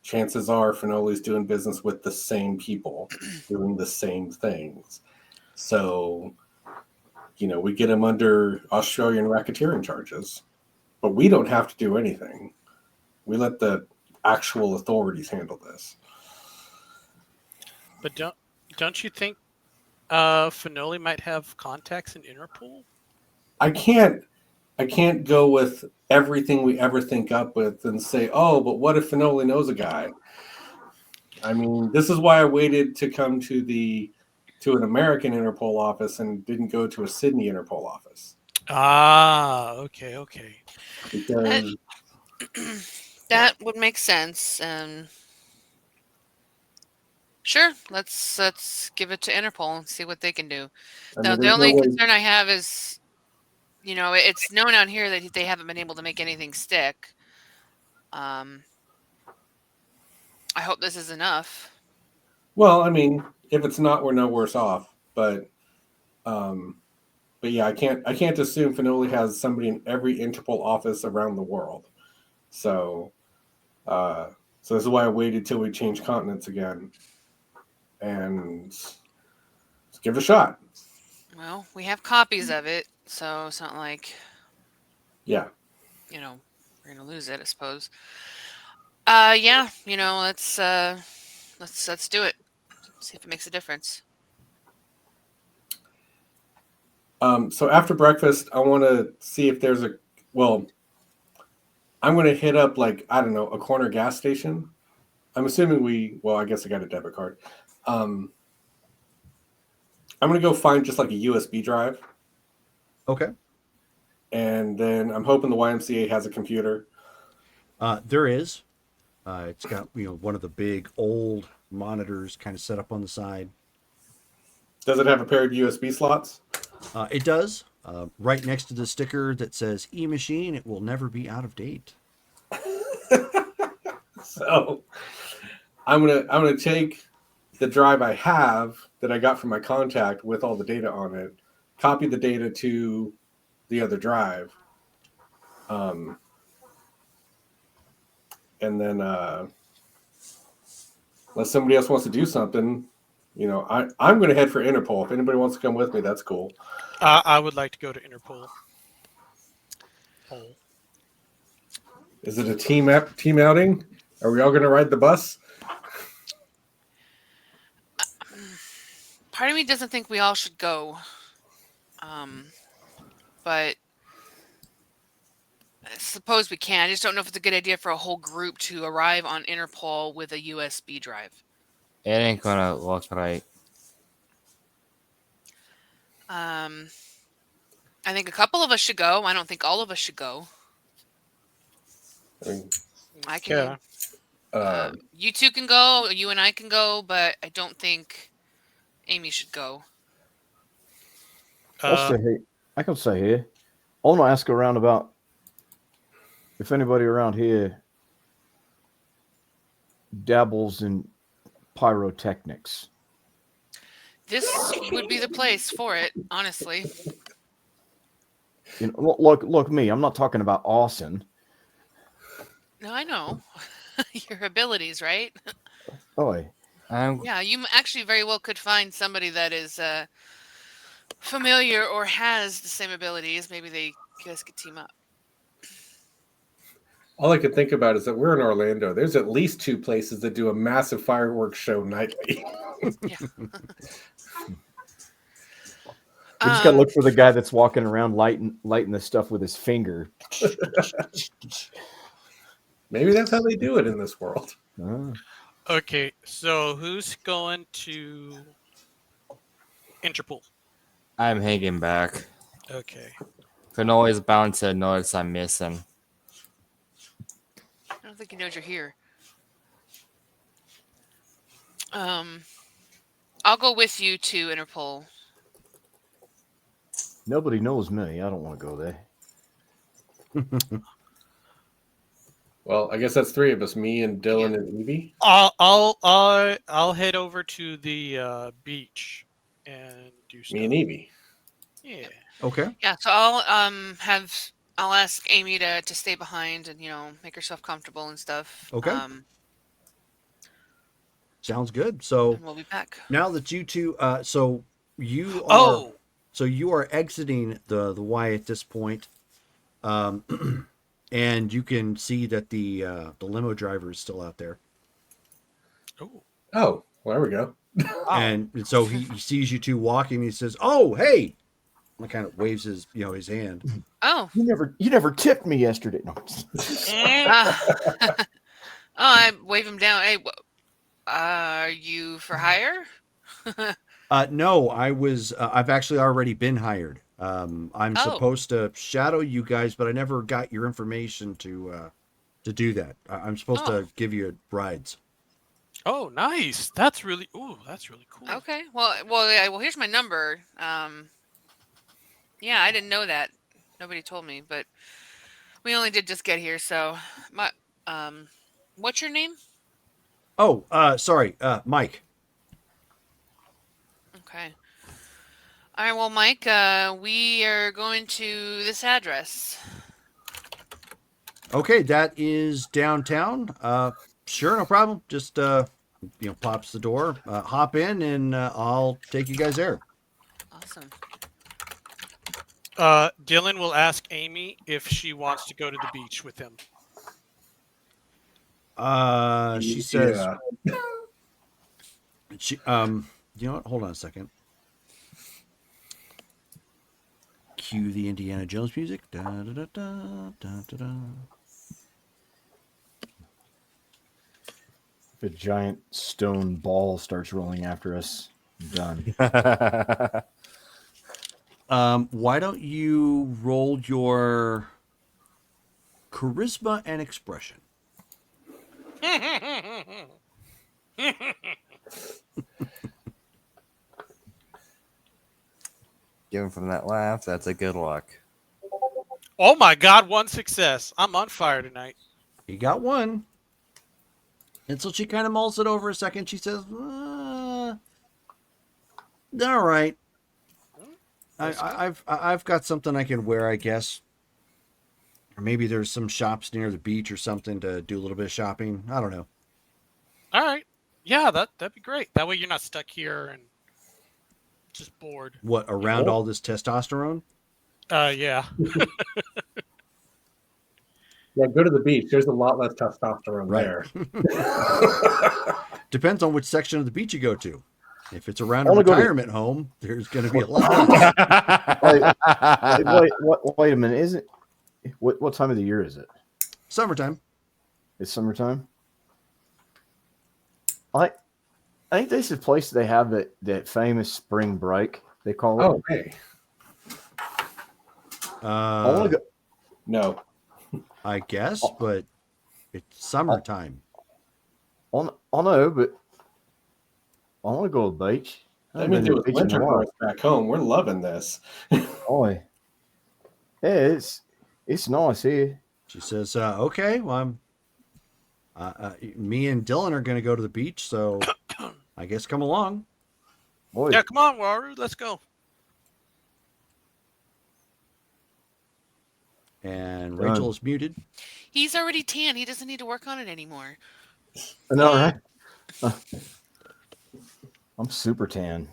E: Chances are Finoli's doing business with the same people, doing the same things. So, we get him under Australian racketeering charges, but we don't have to do anything. We let the actual authorities handle this.
G: But don't you think Finoli might have contacts in Interpol?
E: I can't go with everything we ever think up with and say, oh, but what if Finoli knows a guy? I mean, this is why I waited to come to an American Interpol office and didn't go to a Sydney Interpol office.
G: Ah, okay.
E: Because
H: that would make sense. Sure, let's give it to Interpol and see what they can do. The only concern I have is, it's known out here that they haven't been able to make anything stick. I hope this is enough.
E: Well, I mean, if it's not, we're no worse off. But yeah, I can't assume Finoli has somebody in every Interpol office around the world. So this is why I waited till we changed continents again. And give it a shot.
H: Well, we have copies of it, so it's not like
E: Yeah.
H: we're gonna lose it, I suppose. Yeah, let's do it. See if it makes a difference.
E: So after breakfast, I want to see if there's I'm going to hit up a corner gas station. I'm assuming I guess I got a debit card. I'm going to go find just like a USB drive.
D: Okay.
E: And then I'm hoping the YMCA has a computer.
D: There is. It's got, one of the big old monitors kind of set up on the side.
E: Does it have a pair of USB slots?
D: It does. Right next to the sticker that says e-machine, it will never be out of date.
E: So I'm gonna take the drive I have that I got from my contact with all the data on it, copy the data to the other drive, and then unless somebody else wants to do something, I'm going to head for Interpol. If anybody wants to come with me, that's cool.
G: I would like to go to Interpol.
E: Is it a team outing? Are we all going to ride the bus?
H: Part of me doesn't think we all should go. But I suppose we can. I just don't know if it's a good idea for a whole group to arrive on Interpol with a USB drive.
I: It ain't gonna look right.
H: I think a couple of us should go. I don't think all of us should go. I can. You two can go. You and I can go, but I don't think Amy should go.
F: I can say here. I want to ask around about if anybody around here dabbles in pyrotechnics.
H: This would be the place for it, honestly.
F: Look, me. I'm not talking about Austin.
H: No, I know your abilities, right?
F: Oh,
H: yeah. You actually very well could find somebody that is familiar or has the same abilities. Maybe they guys could team up.
E: All I can think about is that we're in Orlando. There's at least 2 places that do a massive fireworks show nightly.
H: Yeah.
F: We just gotta look for the guy that's walking around lighting the stuff with his finger.
E: Maybe that's how they do it in this world.
G: Okay, so who's going to Interpol?
I: I'm hanging back.
G: Okay.
I: Canoa is bound to notice I'm missing.
H: I don't think he knows you're here. I'll go with you to Interpol.
F: Nobody knows me. I don't want to go there.
E: Well, I guess that's 3 of us: me and Dylan and Evie.
G: I'll head over to the beach and do stuff.
E: Me and Evie.
G: Yeah.
D: Okay.
H: Yeah. So I'll ask Amy to stay behind and make herself comfortable and stuff.
D: Okay. Sounds good. So
H: we'll be back.
D: Now that you two, so you are exiting the Y at this point, and you can see that the limo driver is still out there.
E: Oh, well, there we go.
D: And so he sees you two walking. He says, "Oh, hey!" And kind of waves his his hand.
H: Oh,
F: you never tipped me yesterday. No.
H: I wave him down. Hey, are you for hire?
D: No, I've actually already been hired. I'm supposed to shadow you guys, but I never got your information to do that. I'm supposed to give you rides.
G: Oh, nice. That's really cool.
H: Okay. Well, here's my number. Yeah, I didn't know that. Nobody told me, but we only did just get here. So, what's your name?
D: Oh, sorry, Mike.
H: Okay. All right. Well, Mike, we are going to this address.
D: Okay, that is downtown. Sure, no problem. Just pops the door. Hop in, and I'll take you guys there.
H: Awesome.
G: Dylan will ask Amy if she wants to go to the beach with him.
D: She says,
E: Yeah.
D: she you know what? Hold on a second. Cue the Indiana Jones music. Da, da, da, da, da, da, da.
F: If a giant stone ball starts rolling after us, I'm done.
D: Why don't you roll your charisma and expression?
I: Given from that laugh, that's a good luck.
G: Oh my God! 1 success. I'm on fire tonight.
D: You got one. And so she kind of mulls it over a second. She says, all right. I've got something I can wear, I guess. Or maybe there's some shops near the beach or something to do a little bit of shopping. I don't know.
G: All right. Yeah, that'd be great. That way you're not stuck here and just bored.
D: What, around all this testosterone?
G: Yeah.
E: Yeah, go to the beach. There's a lot less testosterone there.
D: Depends on which section of the beach you go to. If it's around a
F: Only go to-
D: retirement home, there's going to be a lot less.
F: Wait a minute. Is it what time of the year is it?
D: Summertime.
F: It's summertime. I think this is a place they have that famous spring break. They call it.
E: Oh, hey.
F: I want to go.
E: No.
D: I guess, but it's summertime.
F: I know, but I want to go to the beach.
E: I mean, it was winter for us back home. We're loving this.
F: Oh, yeah, it's nice here.
D: She says, okay, well, me and Dylan are going to go to the beach, so I guess come along.
F: Boy.
G: Yeah, come on, Waru. Let's go.
D: And Rachel is muted.
H: He's already tan. He doesn't need to work on it anymore.
F: No, right? I'm super tan.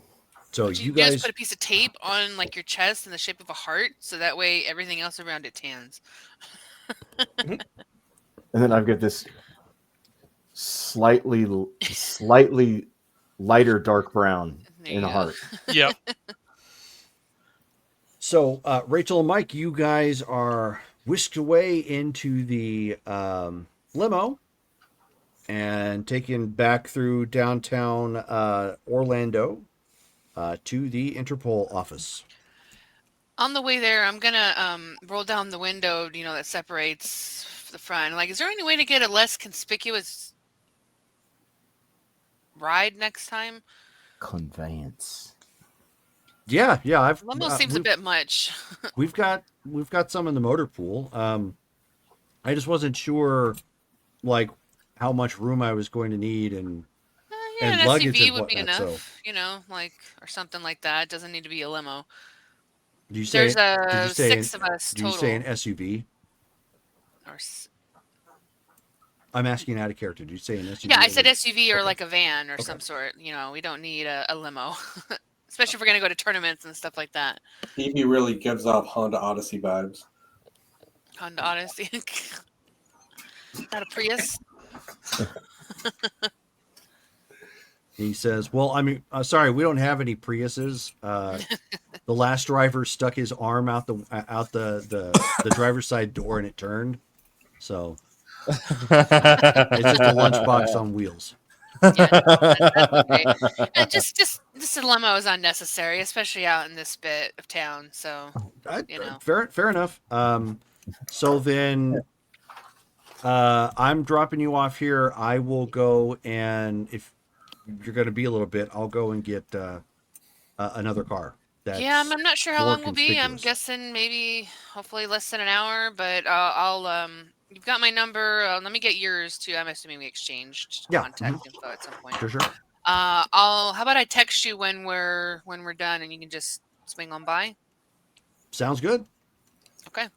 D: So
H: you
D: guys
H: just put a piece of tape on like your chest in the shape of a heart, so that way everything else around it tans.
F: And then I've got this slightly lighter dark brown in a heart.
G: Yep.
D: So, Rachel and Mike, you guys are whisked away into the limo and taken back through downtown Orlando to the Interpol office.
H: On the way there, I'm gonna roll down the window, that separates the front. Like, is there any way to get a less conspicuous ride next time?
F: Conveyance.
D: Yeah.
H: Limo seems a bit much.
D: we've got some in the motor pool. I just wasn't sure, like, how much room I was going to need and
H: an
D: luggage
H: SUV
D: and
H: would be
D: whatnot,
H: enough, or something like that. It doesn't need to be a limo.
D: Did you say,
H: There's six of us total.
D: Did you say an SUV? I'm asking out of character. Did you say an SUV?
H: Yeah, I said SUV or like a van or some sort. We don't need a limo. Especially if we're going to go to tournaments and stuff like that.
E: Evie really gives off Honda Odyssey vibes.
H: Honda Odyssey. Not a Prius.
D: He says, well, I mean, sorry, we don't have any Priuses. The last driver stuck his arm out the driver's side door and it turned. So it's just a lunchbox on wheels.
H: Yeah, that's okay. And just this limo is unnecessary, especially out in this bit of town. So
D: fair enough. So then I'm dropping you off here. I will go, and if you're going to be a little bit, I'll go and get another car.
H: I'm not sure how long we'll be. I'm guessing hopefully less than an hour, but I'll you've got my number. Let me get yours too. I'm assuming we exchanged contact info at some point.
D: Sure.
H: How about I text you when we're done, and you can just swing on by.
D: Sounds good.
H: Okay.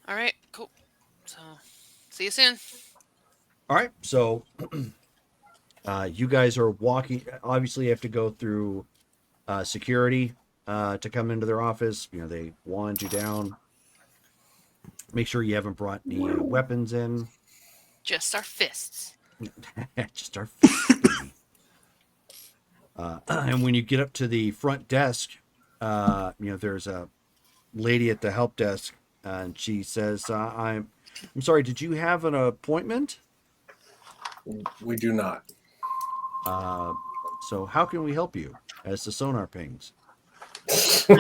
H: All right. Cool. So, see you soon.
D: All right. So, you guys are walking. Obviously, you have to go through security to come into their office. You know, they wand you down. Make sure you haven't brought any weapons in.
H: Just our fists.
D: Just our fists, baby. And when you get up to the front desk, there's a lady at the help desk, and she says, I'm sorry, did you have an appointment?
E: We do not.
D: So how can we help you as the sonar pings?
E: We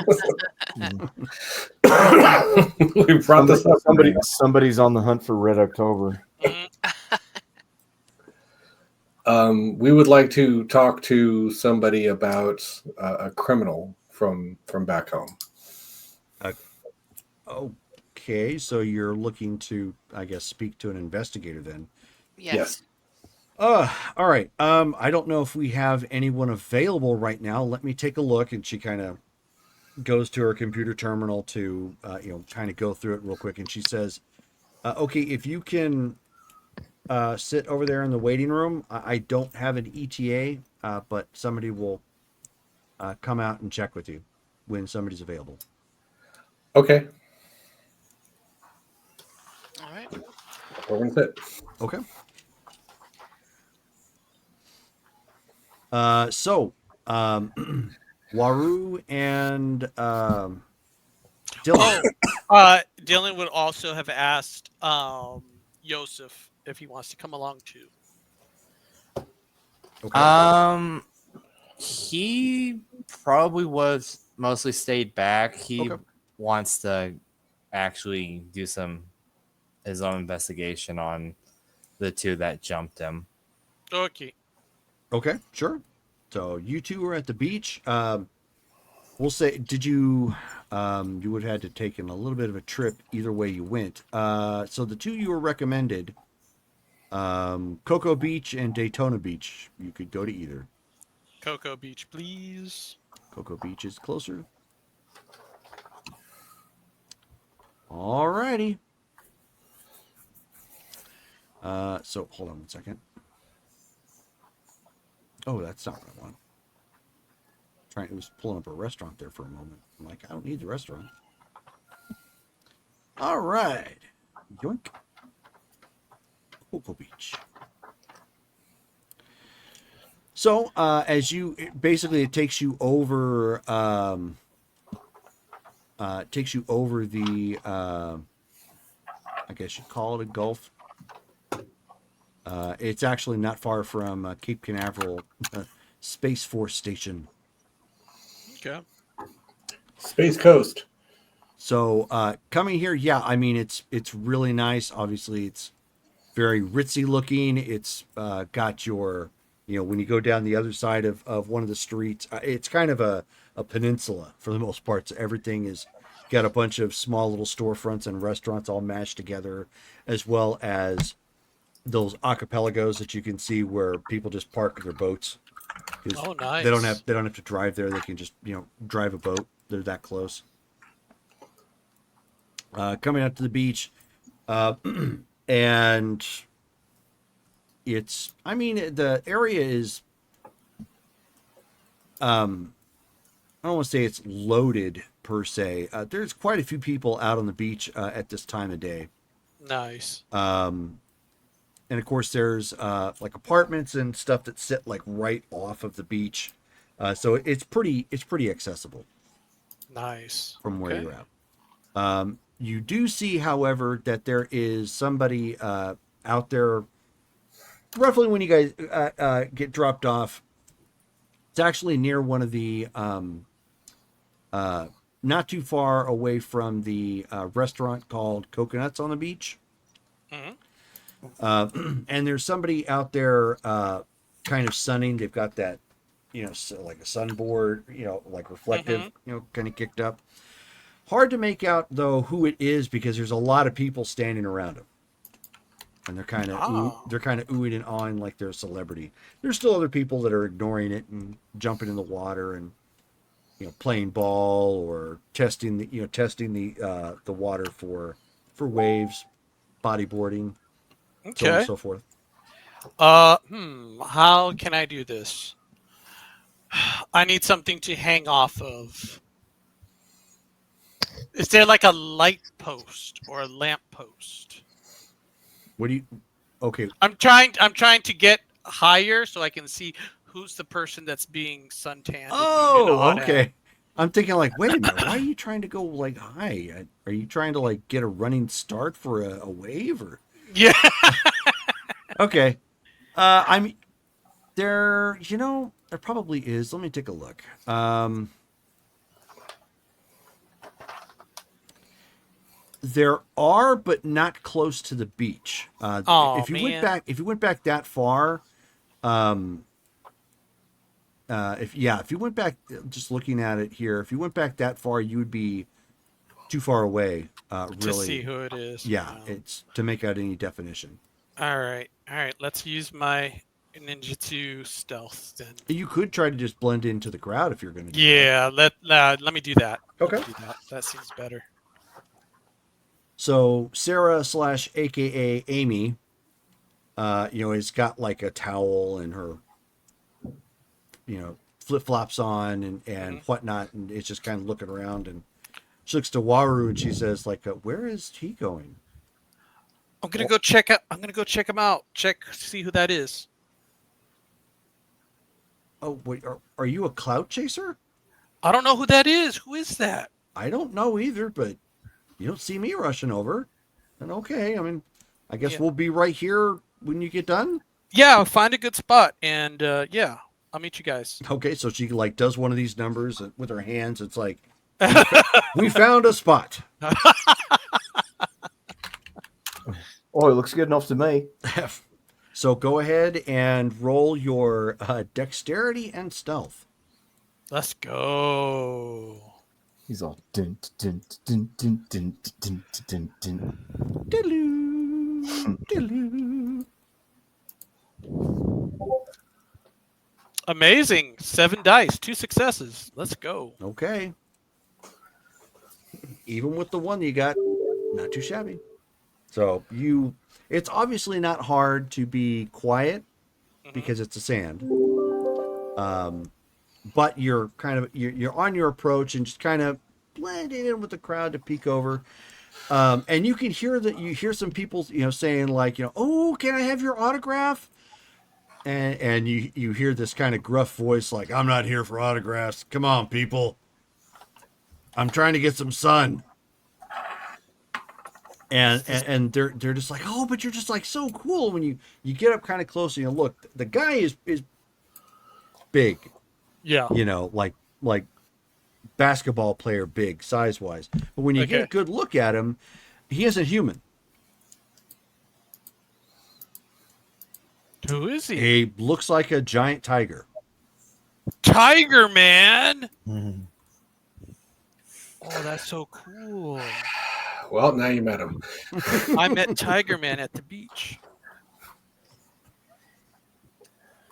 E: brought this up.
F: Somebody's on the hunt for Red October.
E: We would like to talk to somebody about a criminal from back home.
D: Okay, so you're looking to, I guess, speak to an investigator then.
H: Yes.
D: All right. I don't know if we have anyone available right now. Let me take a look. And she kind of goes to her computer terminal to, kind of go through it real quick. And she says, okay, if you can sit over there in the waiting room. I don't have an ETA, but somebody will come out and check with you when somebody's available.
E: Okay.
H: All right.
E: We're going to sit.
D: Okay. Waru and Dylan.
G: Dylan would also have asked Yosef if he wants to come along too.
D: Okay.
I: He probably was mostly stayed back. He wants to actually do his own investigation on the two that jumped him.
G: Okay.
D: Okay, sure. So you two are at the beach. We'll say, did you would have had to take in a little bit of a trip either way you went. So the two you were recommended, Cocoa Beach and Daytona Beach. You could go to either.
G: Cocoa Beach, please.
D: Cocoa Beach is closer. Alrighty. So hold on one second. Oh, that's not what I want. It was pulling up a restaurant there for a moment. I'm like, I don't need the restaurant. All right. Yoink. Cocoa Beach. So, it takes you over, the, I guess you'd call it a gulf. It's actually not far from Cape Canaveral Space Force Station.
G: Okay.
E: Space Coast.
D: So coming here, yeah, I mean it's really nice. Obviously, it's very ritzy looking. It's got your, when you go down the other side of one of the streets, it's kind of a peninsula for the most part. So everything is got a bunch of small little storefronts and restaurants all mashed together, as well as those archipelagos that you can see where people just park their boats.
G: Oh, nice.
D: They don't have to drive there. They can just, drive a boat. They're that close. Coming out to the beach, and the area is, I don't want to say it's loaded per se. There's quite a few people out on the beach at this time of day.
G: Nice.
D: And of course, there's like apartments and stuff that sit like right off of the beach, so it's pretty accessible.
G: Nice.
D: From where you're at. You do see, however, that there is somebody out there. Roughly when you guys get dropped off, it's actually near one of the not too far away from the restaurant called Coconuts on the Beach.
G: Mm-hmm.
D: And there's somebody out there kind of sunning. They've got that, like a sunboard, like reflective, kind of kicked up. Hard to make out, though, who it is because there's a lot of people standing around him. And they're kind of oohing and awing like they're a celebrity. There's still other people that are ignoring it and jumping in the water and, playing ball or testing the water for waves, bodyboarding.
G: Okay.
D: So on and so forth.
G: How can I do this? I need something to hang off of. Is there like a light post or a lamp post?
D: What do you? Okay.
G: I'm trying to get higher so I can see who's the person that's being suntanned.
D: Oh, okay. I'm thinking like, wait a minute, why are you trying to go like high? Are you trying to like get a running start for a wave or?
G: Yeah.
D: Okay. I'm there. You know, there probably is. Let me take a look. There are, but not close to the beach. If you went back that far, if you went back, just looking at it here, if you went back that far, you would be too far away. Really,
G: to see who it is.
D: Yeah, it's to make out any definition.
G: All right. Let's use my ninjutsu stealth then.
D: You could try to just blend into the crowd if you're going to.
G: Yeah, let me do that.
D: Okay,
G: that seems better.
D: So Sarah / AKA Amy, has got like a towel and her, flip flops on and whatnot, and it's just kind of looking around, and she looks to Waru and she says, like, where is he going?
G: I'm gonna go check him out. See who that is.
D: Oh wait, are you a cloud chaser?
G: I don't know who that is. Who is that?
D: I don't know either, but you don't see me rushing over. And okay, I mean, I guess we'll be right here when you get done.
G: Yeah, I'll find a good spot, and I'll meet you guys.
D: Okay, so she like does one of these numbers with her hands. It's like, we found a spot.
F: Oh, it looks good enough to me.
D: So go ahead and roll your dexterity and stealth.
G: Let's go.
F: He's all dun dun dun dun dun dun dun dun.
G: Amazing. 7 dice, 2 successes. Let's go.
D: Okay. Even with the one you got, not too shabby. So it's obviously not hard to be quiet because it's a sand. But you're you're on your approach and just kind of blending in with the crowd to peek over. And you can hear some people, saying like, oh, can I have your autograph? And you hear this kind of gruff voice like, I'm not here for autographs. Come on, people. I'm trying to get some sun. And they're just like, oh, but you're just like so cool when you get up kind of close and you look. The guy is big.
G: Yeah.
D: Like basketball player big size wise. But when you get a good look at him, he isn't human.
G: Who is he?
D: He looks like a giant tiger.
G: Tiger Man. Oh, that's so cool.
E: Well, now you met him.
G: I met Tiger Man at the beach.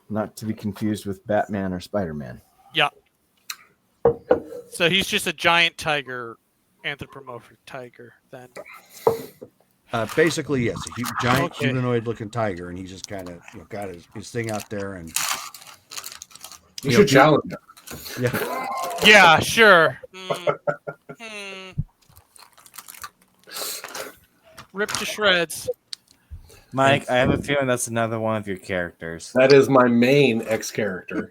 F: Not to be confused with Batman or Spider-Man.
G: Yeah. So he's just a giant tiger, anthropomorphic tiger, then.
D: Basically, yes, a giant humanoid-looking tiger, and he's just kind of got his thing out there, and
E: you should challenge him.
D: Yeah.
G: Yeah, sure. Rip to shreds.
I: Mike, I have a feeling that's another one of your characters.
E: That is my main X character.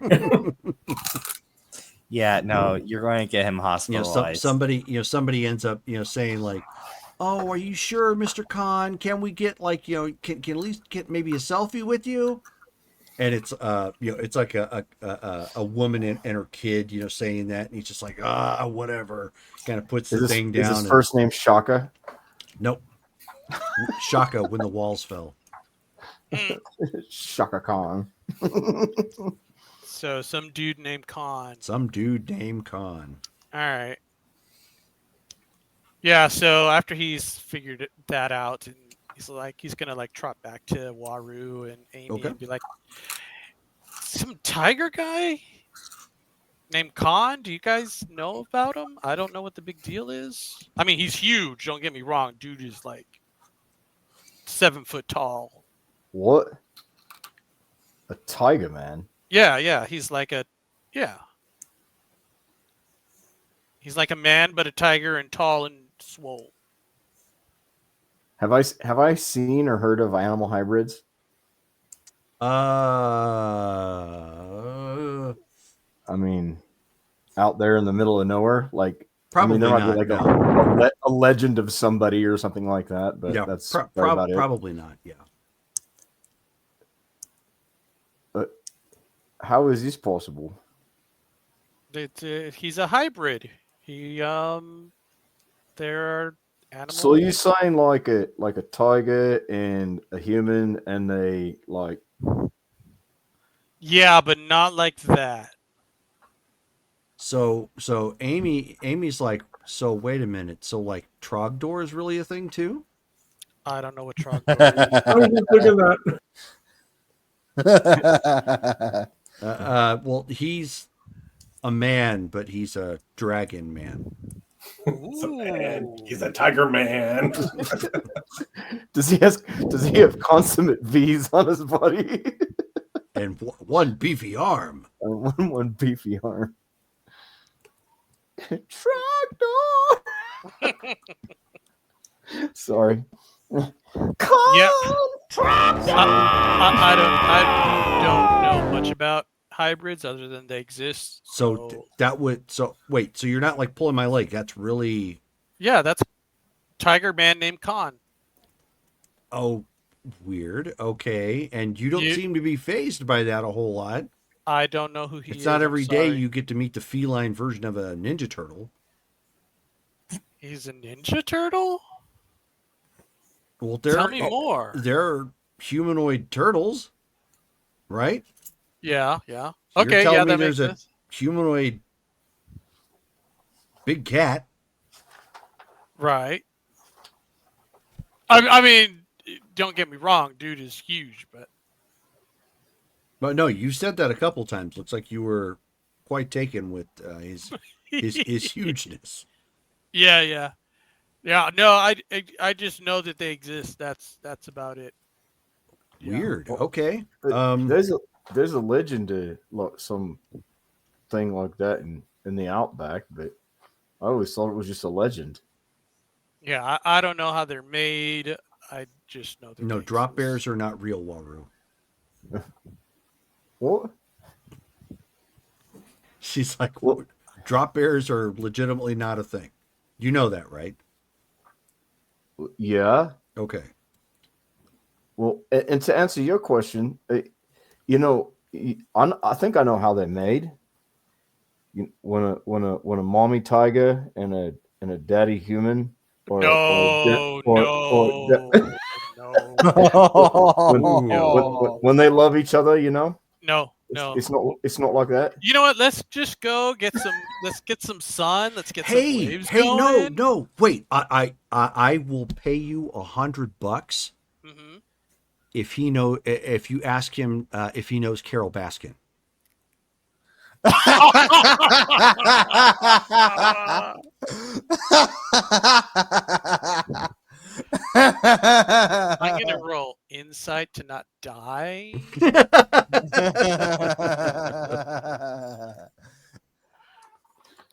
I: Yeah, no, you're going to get him hospitalized.
D: Somebody ends up saying like, "Oh, are you sure, Mr. Khan? Can we get like can at least get maybe a selfie with you?" And it's it's like a woman and her kid saying that, and he's just like, whatever, kind of puts the thing down.
F: Is his first name Shaka?
D: Nope. Shaka when the walls fell.
F: Shaka Khan.
G: So some dude named Khan.
D: All
G: right. Yeah, so after he's figured that out, and he's gonna trot back to Waru and Amy and be like, some tiger guy named Khan, do you guys know about him? I don't know what the big deal is. I mean, he's huge, don't get me wrong. Dude is like 7 foot tall.
F: What? A tiger man?
G: Yeah, he's like a Yeah. He's like a man, but a tiger and tall and swole.
F: Have I seen or heard of animal hybrids?
D: Uh,
F: I mean, out there in the middle of nowhere, like
D: Probably
F: there might
D: not.
F: be like
D: No.
F: a legend of somebody or something like that, but
D: Yeah,
F: that's about it.
D: probably not. Yeah.
F: But how is this possible?
G: He's a hybrid. There are animals.
F: So you saying like a tiger and a human, and they like?
G: Yeah, but not like that.
D: So Amy's like, so wait a minute. So like Trogdor is really a thing too?
G: I don't know what Trogdor is.
E: I was just looking at that.
D: Well, he's a man, but he's a dragon man.
E: He's a tiger man.
F: Does he have consummate V's on his body?
D: And one beefy arm.
F: One beefy arm. Tractor. Sorry.
G: Yeah. I don't know much about hybrids other than they exist.
D: So wait, so you're not like pulling my leg. That's really.
G: Yeah, that's tiger man named Khan.
D: Oh, weird. Okay. And you don't seem to be fazed by that a whole lot.
G: I don't know who he is.
D: It's not every day you get to meet the feline version of a Ninja Turtle.
G: He's a Ninja Turtle?
D: Well,
G: tell me more.
D: They're humanoid turtles, right?
G: Yeah, yeah.
D: So
G: okay,
D: you're
G: yeah,
D: telling
G: that
D: me
G: makes
D: there's
G: sense.
D: a humanoid big cat.
G: Right. I mean, don't get me wrong, dude is huge, but
D: no, you said that a couple times. Looks like you were quite taken with his hugeness.
G: Yeah. No, I just know that they exist. That's about it.
D: Weird. Okay.
F: There's a legend to some thing like that in the outback, but I always thought it was just a legend.
G: Yeah, I don't know how they're made. I just know that.
D: No, drop bears are not real, Waru.
F: What?
D: She's like, what? Drop bears are legitimately not a thing. You know that, right?
F: Yeah.
D: Okay.
F: Well, and to answer your question, I think I know how they're made. When a mommy tiger and a daddy human, when they love each other,
G: No.
F: It's not like that.
G: You know what? Let's just go get some. Let's get some sun. Let's get some waves
D: Hey,
G: going.
D: no, wait. I will pay you $100
G: Mm-hmm.
D: if you ask him if he knows Carol Baskin.
G: I'm gonna roll insight to not die.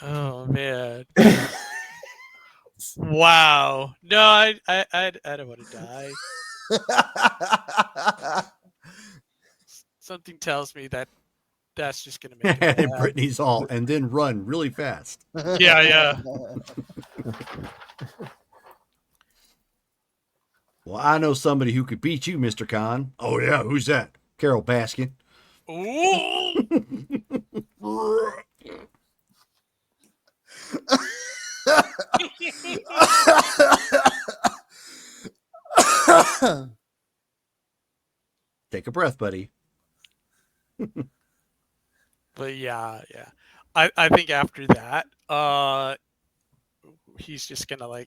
G: Oh man! Wow. No, I don't want to die. Something tells me that's just gonna make it
D: And
G: bad.
D: Brittany's all, and then run really fast.
G: Yeah.
D: Well, I know somebody who could beat you, Mr. Khan. Oh yeah, who's that? Carol Baskin.
G: Ooh.
D: Take a breath, buddy.
G: But yeah. I think after that, he's just gonna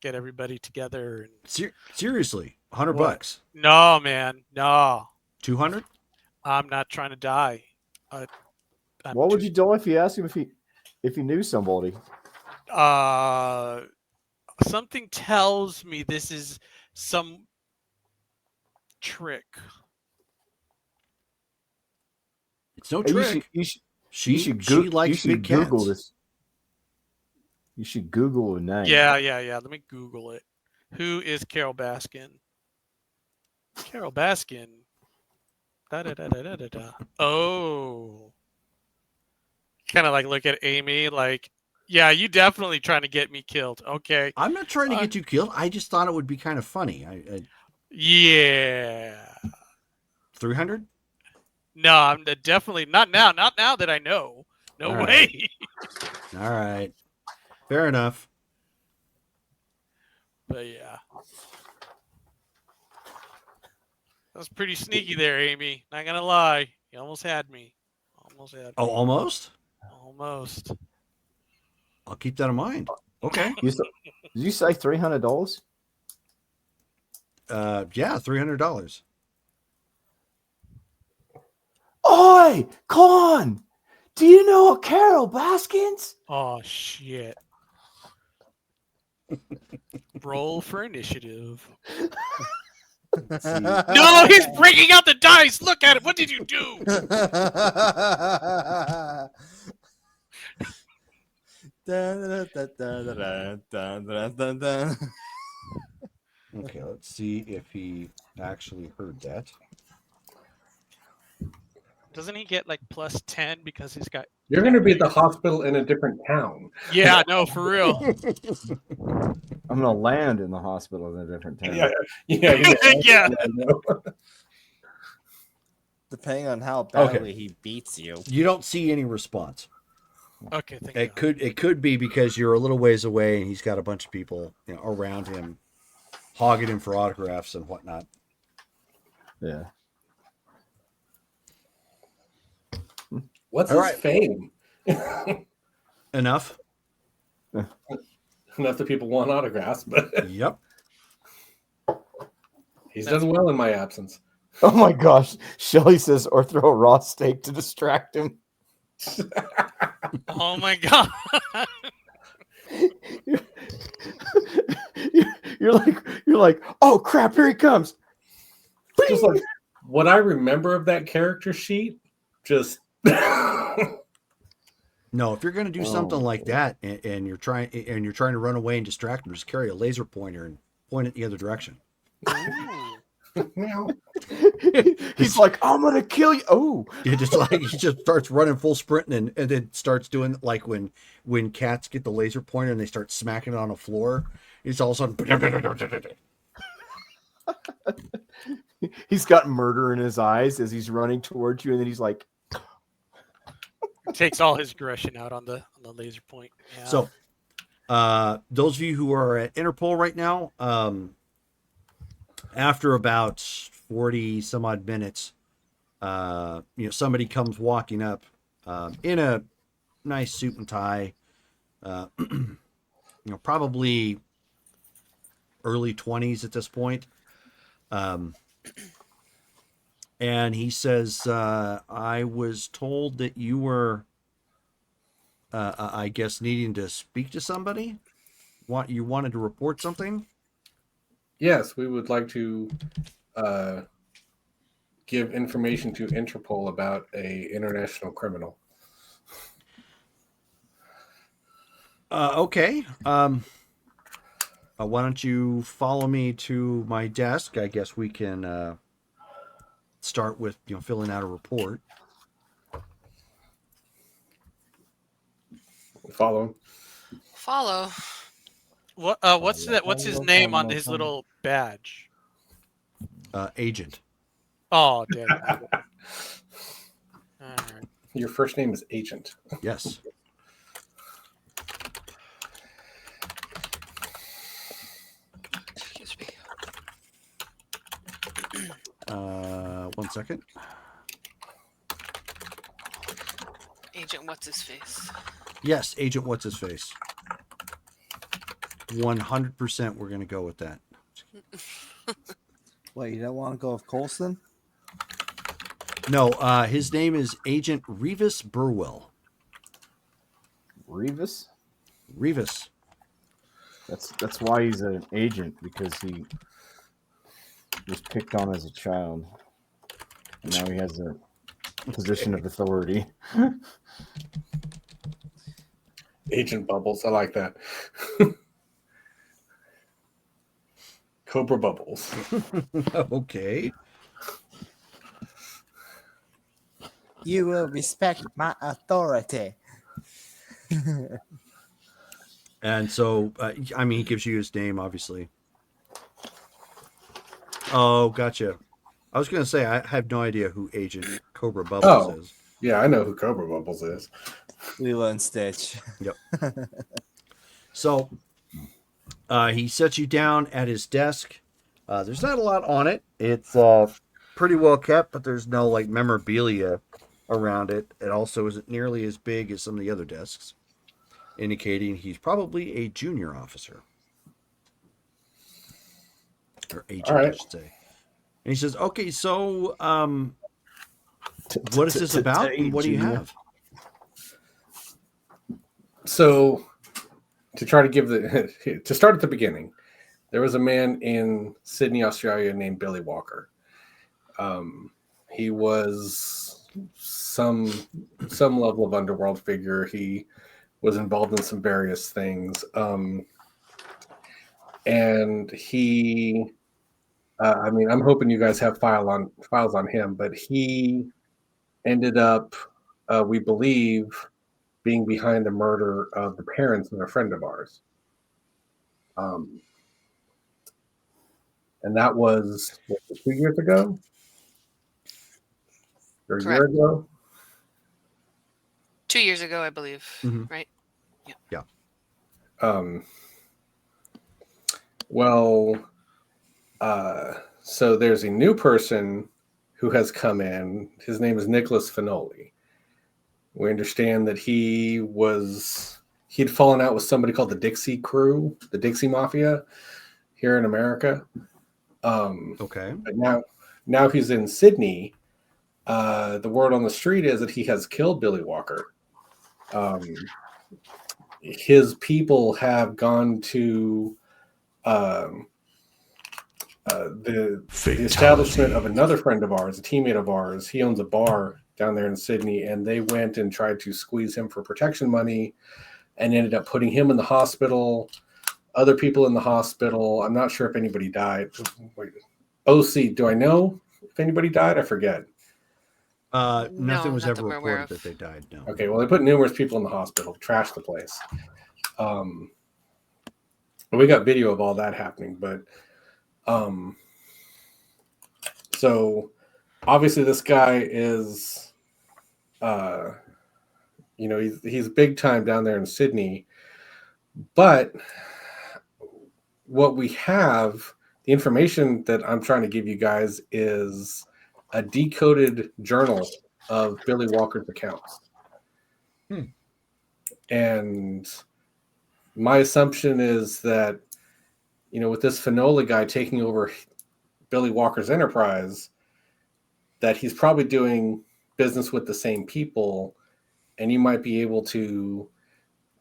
G: get everybody together and
D: Seriously, $100.
G: No, man, no.
D: 200?
G: I'm not trying to die.
F: What would you do if you asked him if he knew somebody?
G: Something tells me this is some trick.
D: It's no trick. She likes big cats.
F: Google this. You should Google a name.
G: Yeah. Let me Google it. Who is Carol Baskin? Carol Baskin. Oh. Kind of like look at Amy like, yeah, you definitely trying to get me killed. Okay.
D: I'm not trying to get you killed. I just thought it would be kind of funny.
G: Yeah.
D: 300?
G: No, I'm definitely not now. Not now that I know. No
D: All
G: way.
D: All right. Fair enough.
G: But yeah. That was pretty sneaky there, Amy. Not gonna lie. You almost had me.
D: Oh, almost?
G: Almost.
D: I'll keep that in mind. Okay.
F: Did you say $300?
D: Yeah, $300.
F: Oi, Con! Do you know Carol Baskins?
G: Oh shit. Roll for initiative. No, he's breaking out the dice. Look at it. What did you do?
D: Okay, let's see if he actually heard that.
G: Doesn't he get like plus 10 because he's got...
E: You're going to be at the hospital in a different town.
G: Yeah, no, for real.
F: I'm going to land in the hospital in a different town.
G: Yeah.
I: Depending on how badly he beats you.
D: You don't see any response.
G: Okay, thank
D: It could be because you're a little ways away and he's got a bunch of people around him hogging him for autographs and whatnot.
F: Yeah.
E: What's
D: All
E: his fame?
D: Enough.
E: Enough that people want autographs, but
D: yep.
E: He's done well in my absence.
F: Oh my gosh. Shelly says, or throw a raw steak to distract him.
G: Oh my god.
F: You're like, oh crap, here he comes.
E: Just like what I remember of that character sheet, just
D: No, if you're going to do something like that and you're trying to run away and distract him, just carry a laser pointer and point it the other direction.
F: He's like, I'm gonna kill you. Oh,
D: he just starts running full sprint and then starts doing like when cats get the laser pointer and they start smacking it on the floor. It's all of a sudden.
F: He's got murder in his eyes as he's running towards you, and then he's like,
G: takes all his aggression out on the laser point. Yeah.
D: So, those of you who are at Interpol right now, after about 40 some odd minutes, somebody comes walking up in a nice suit and tie, probably early 20s at this point. And he says, I was told that you were, I guess, needing to speak to somebody. You wanted to report something?
E: Yes, we would like to give information to Interpol about a international criminal.
D: Okay. Why don't you follow me to my desk? I guess we can start with filling out a report.
E: Follow.
G: What's that? What's his name on his little badge?
D: Agent.
G: Oh, damn.
E: Your first name is Agent.
D: Yes.
H: Excuse me.
D: 1 second.
H: Agent what's his face?
D: Yes, Agent what's his face. 100% we're going to go with that.
J: Wait, you don't want to go with Coulson?
D: No, his name is Agent Revis Burwell.
F: Revis?
D: Revis.
F: That's why he's an agent, because he was picked on as a child. And now he has a position of authority.
E: Agent Bubbles. I like that. Cobra Bubbles.
D: Okay.
I: You will respect my authority.
D: And so, I mean, he gives you his name, obviously. Oh, gotcha. I was going to say, I have no idea who Agent Cobra Bubbles is.
E: Yeah, I know who Cobra Bubbles is.
I: Lilo and Stitch.
D: Yep. So, he sets you down at his desk. There's not a lot on it. It's pretty well kept, but there's no like memorabilia around it. It also isn't nearly as big as some of the other desks, indicating he's probably a junior officer. Or agent,
E: All right.
D: I should say. And he says, okay, so what is this about and what do you have?
E: So, to try to give to start at the beginning, there was a man in Sydney, Australia named Billy Walker. He was some level of underworld figure. He was involved in some various things. And he, I mean, I'm hoping you guys have files on him, but he ended up, we believe, being behind the murder of the parents of a friend of ours. And that was 2 years ago? Or a year ago?
H: 2 years ago, I believe.
D: Mm-hmm.
H: Right?
D: Yeah.
E: Well, so there's a new person who has come in. His name is Nicholas Finoli. We understand that he'd fallen out with somebody called the Dixie Crew, the Dixie Mafia here in America.
D: Okay.
E: But now he's in Sydney. The word on the street is that he has killed Billy Walker. His people have gone to the establishment of another friend of ours, a teammate of ours. He owns a bar down there in Sydney, and they went and tried to squeeze him for protection money and ended up putting him in the hospital, other people in the hospital. I'm not sure if anybody died. Wait, OC, do I know if anybody died? I forget.
D: Nothing was
H: not
D: ever
H: that we're aware
D: reported
H: of.
D: that they died. No.
E: Okay, well, they put numerous people in the hospital, trashed the place. We got video of all that happening, but so obviously this guy is, he's big time down there in Sydney, but what we have, the information that I'm trying to give you guys is a decoded journal of Billy Walker's accounts. And my assumption is that, with this Finoli guy taking over Billy Walker's enterprise, that he's probably doing business with the same people, and you might be able to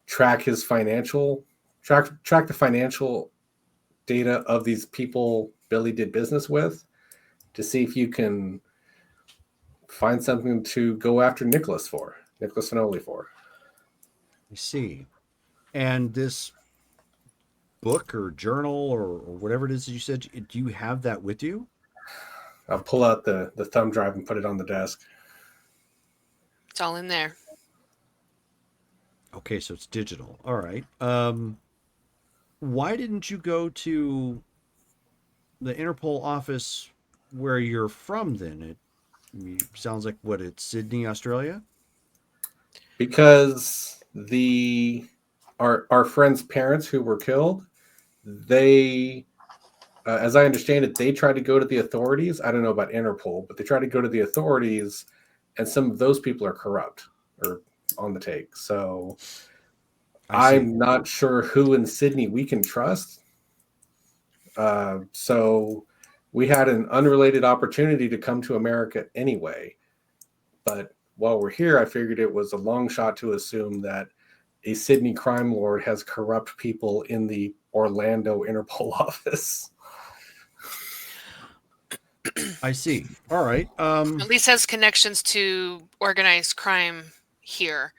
E: track the financial data of these people Billy did business with to see if you can find something to go after Nicholas Finoli for.
D: I see. And this book or journal or whatever it is that you said, do you have that with you?
E: I'll pull out the thumb drive and put it on the desk.
H: It's all in there.
D: Okay, so it's digital. All right. Why didn't you go to the Interpol office where you're from then? It sounds like, it's Sydney, Australia?
E: Because our friend's parents who were killed, they, as I understand it, they tried to go to the authorities. I don't know about Interpol, but they tried to go to the authorities, and some of those people are corrupt or on the take. So I'm not sure who in Sydney we can trust. So we had an unrelated opportunity to come to America anyway. But while we're here, I figured it was a long shot to assume that a Sydney crime lord has corrupt people in the Orlando Interpol office.
D: I see. All right.
H: At least has connections to organized crime here.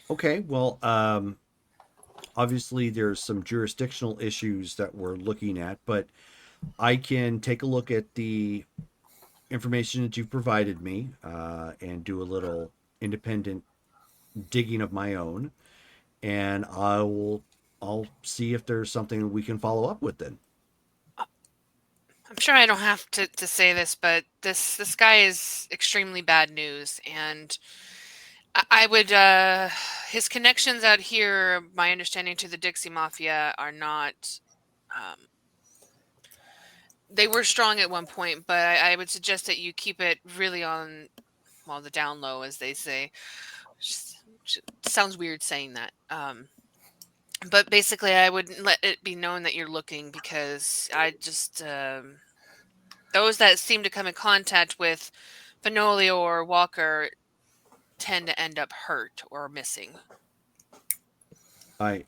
D: Okay. Well, obviously there's some jurisdictional issues that we're looking at, but I can take a look at the information that you've provided me and do a little independent digging of my own, and I'll see if there's something we can follow up with then.
H: I'm sure I don't have to say this, but this guy is extremely bad news, and I would his connections out here, my understanding to the Dixie Mafia are not. They were strong at one point, but I would suggest that you keep it really on, well, the down low, as they say. Sounds weird saying that. But basically, I wouldn't let it be known that you're looking, because I just those that seem to come in contact with Fenolio or Walker tend to end up hurt or missing.
D: I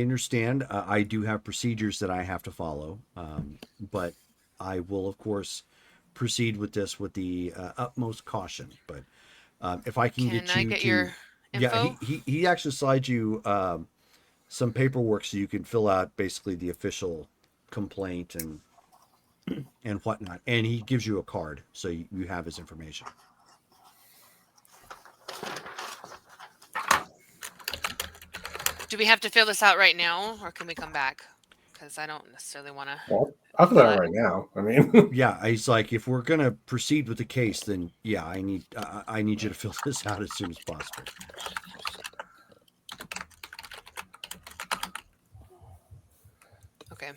D: understand. I do have procedures that I have to follow, but I will, of course, proceed with this with the utmost caution. But if I can get
H: I
D: you
H: get
D: to,
H: your info?
D: yeah, he actually slides you some paperwork so you can fill out basically the official complaint and whatnot, and he gives you a card so you have his information.
H: Do we have to fill this out right now, or can we come back? Because I don't necessarily want to.
E: Well, I'll fill that right now. I mean,
D: Yeah, he's like, if we're gonna proceed with the case, then yeah, I need you to fill this out as soon as possible.
H: Okay.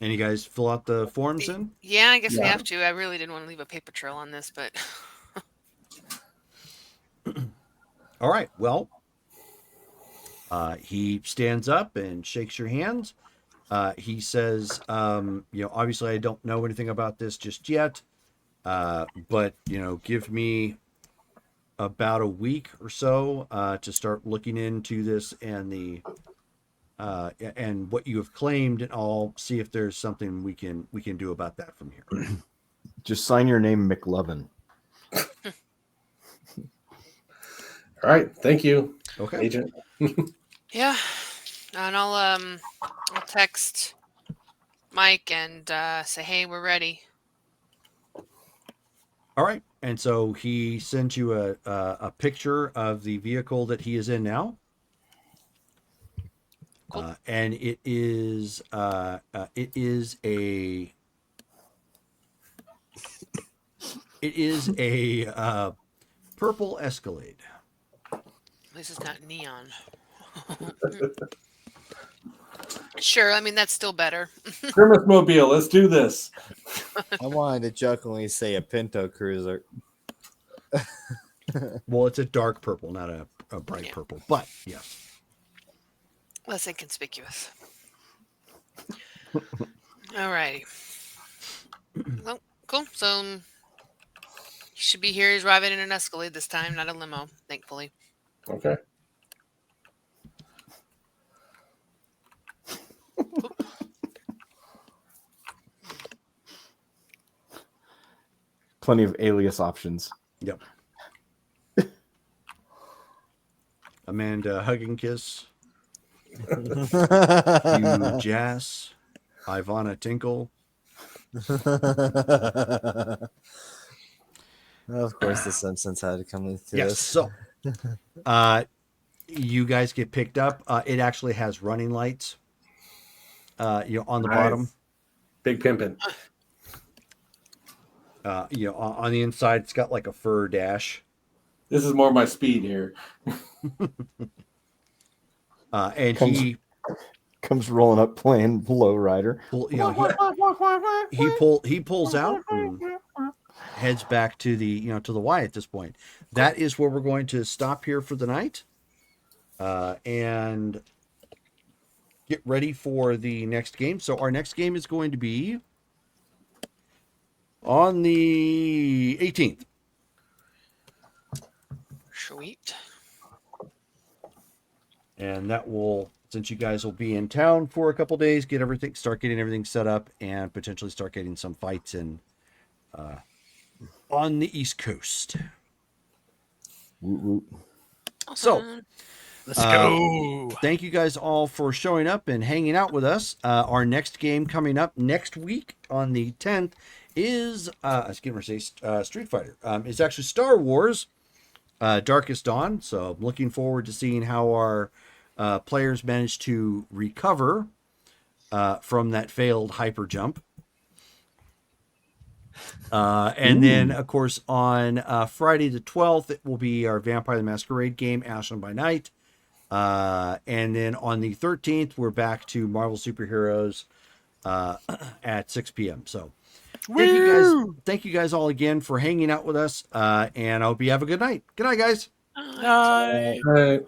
D: And you guys fill out the forms then?
H: Yeah, I guess we have to. I really didn't want to leave a paper trail on this, but.
D: All right. Well, he stands up and shakes your hands. He says, obviously I don't know anything about this just yet, but, give me about a week or so to start looking into this and and what you have claimed, and I'll see if there's something we can do about that from here.
F: Just sign your name, McLovin.
E: all right. Thank you,
D: Okay.
E: Agent.
H: Yeah, and I'll text Mike and say, hey, we're ready.
D: All right. And so he sends you a picture of the vehicle that he is in now.
H: Cool.
D: And it is a purple Escalade.
H: At least it's not neon. Sure, I mean, that's still better.
E: Grimace Mobile, let's do this.
I: I wanted to jokingly say a Pinto Cruiser.
D: Well, it's a dark purple, not a bright purple, but yes.
H: Less inconspicuous. All righty. Well, cool. So he should be here. He's driving in an Escalade this time, not a limo, thankfully.
E: Okay.
F: Plenty of alias options.
D: Yep. Amanda Hug and Kiss. Hugh Jass. Ivana Tinkle.
I: Of course, the Simpsons had to come into
D: Yes.
I: this.
D: So, you guys get picked up. It actually has running lights. On the bottom.
E: Big pimpin'.
D: On the inside, it's got like a fur dash.
E: This is more my speed here.
D: And
F: he comes rolling up playing Lowrider.
D: He pulls out and heads back to the to the Y at this point. That is where we're going to stop here for the night, and get ready for the next game. So our next game is going to be on the 18th.
H: Sweet.
D: and that will, since you guys will be in town for a couple days, start getting everything set up, and potentially start getting some fights in on the East Coast. So
G: let's go.
D: Thank you guys all for showing up and hanging out with us. Our next game coming up next week on the 10th is Street Fighter. It's actually Star Wars Darkest Dawn. So I'm looking forward to seeing how our players manage to recover from that failed hyper jump. And then, of course, on Friday the 12th, it will be our Vampire the Masquerade game, Ashen by Night. And then on the 13th, we're back to Marvel Superheroes at 6 p.m. So thank you guys all again for hanging out with us. And I hope you have a good night. Good night, guys.
G: Night.
E: All right.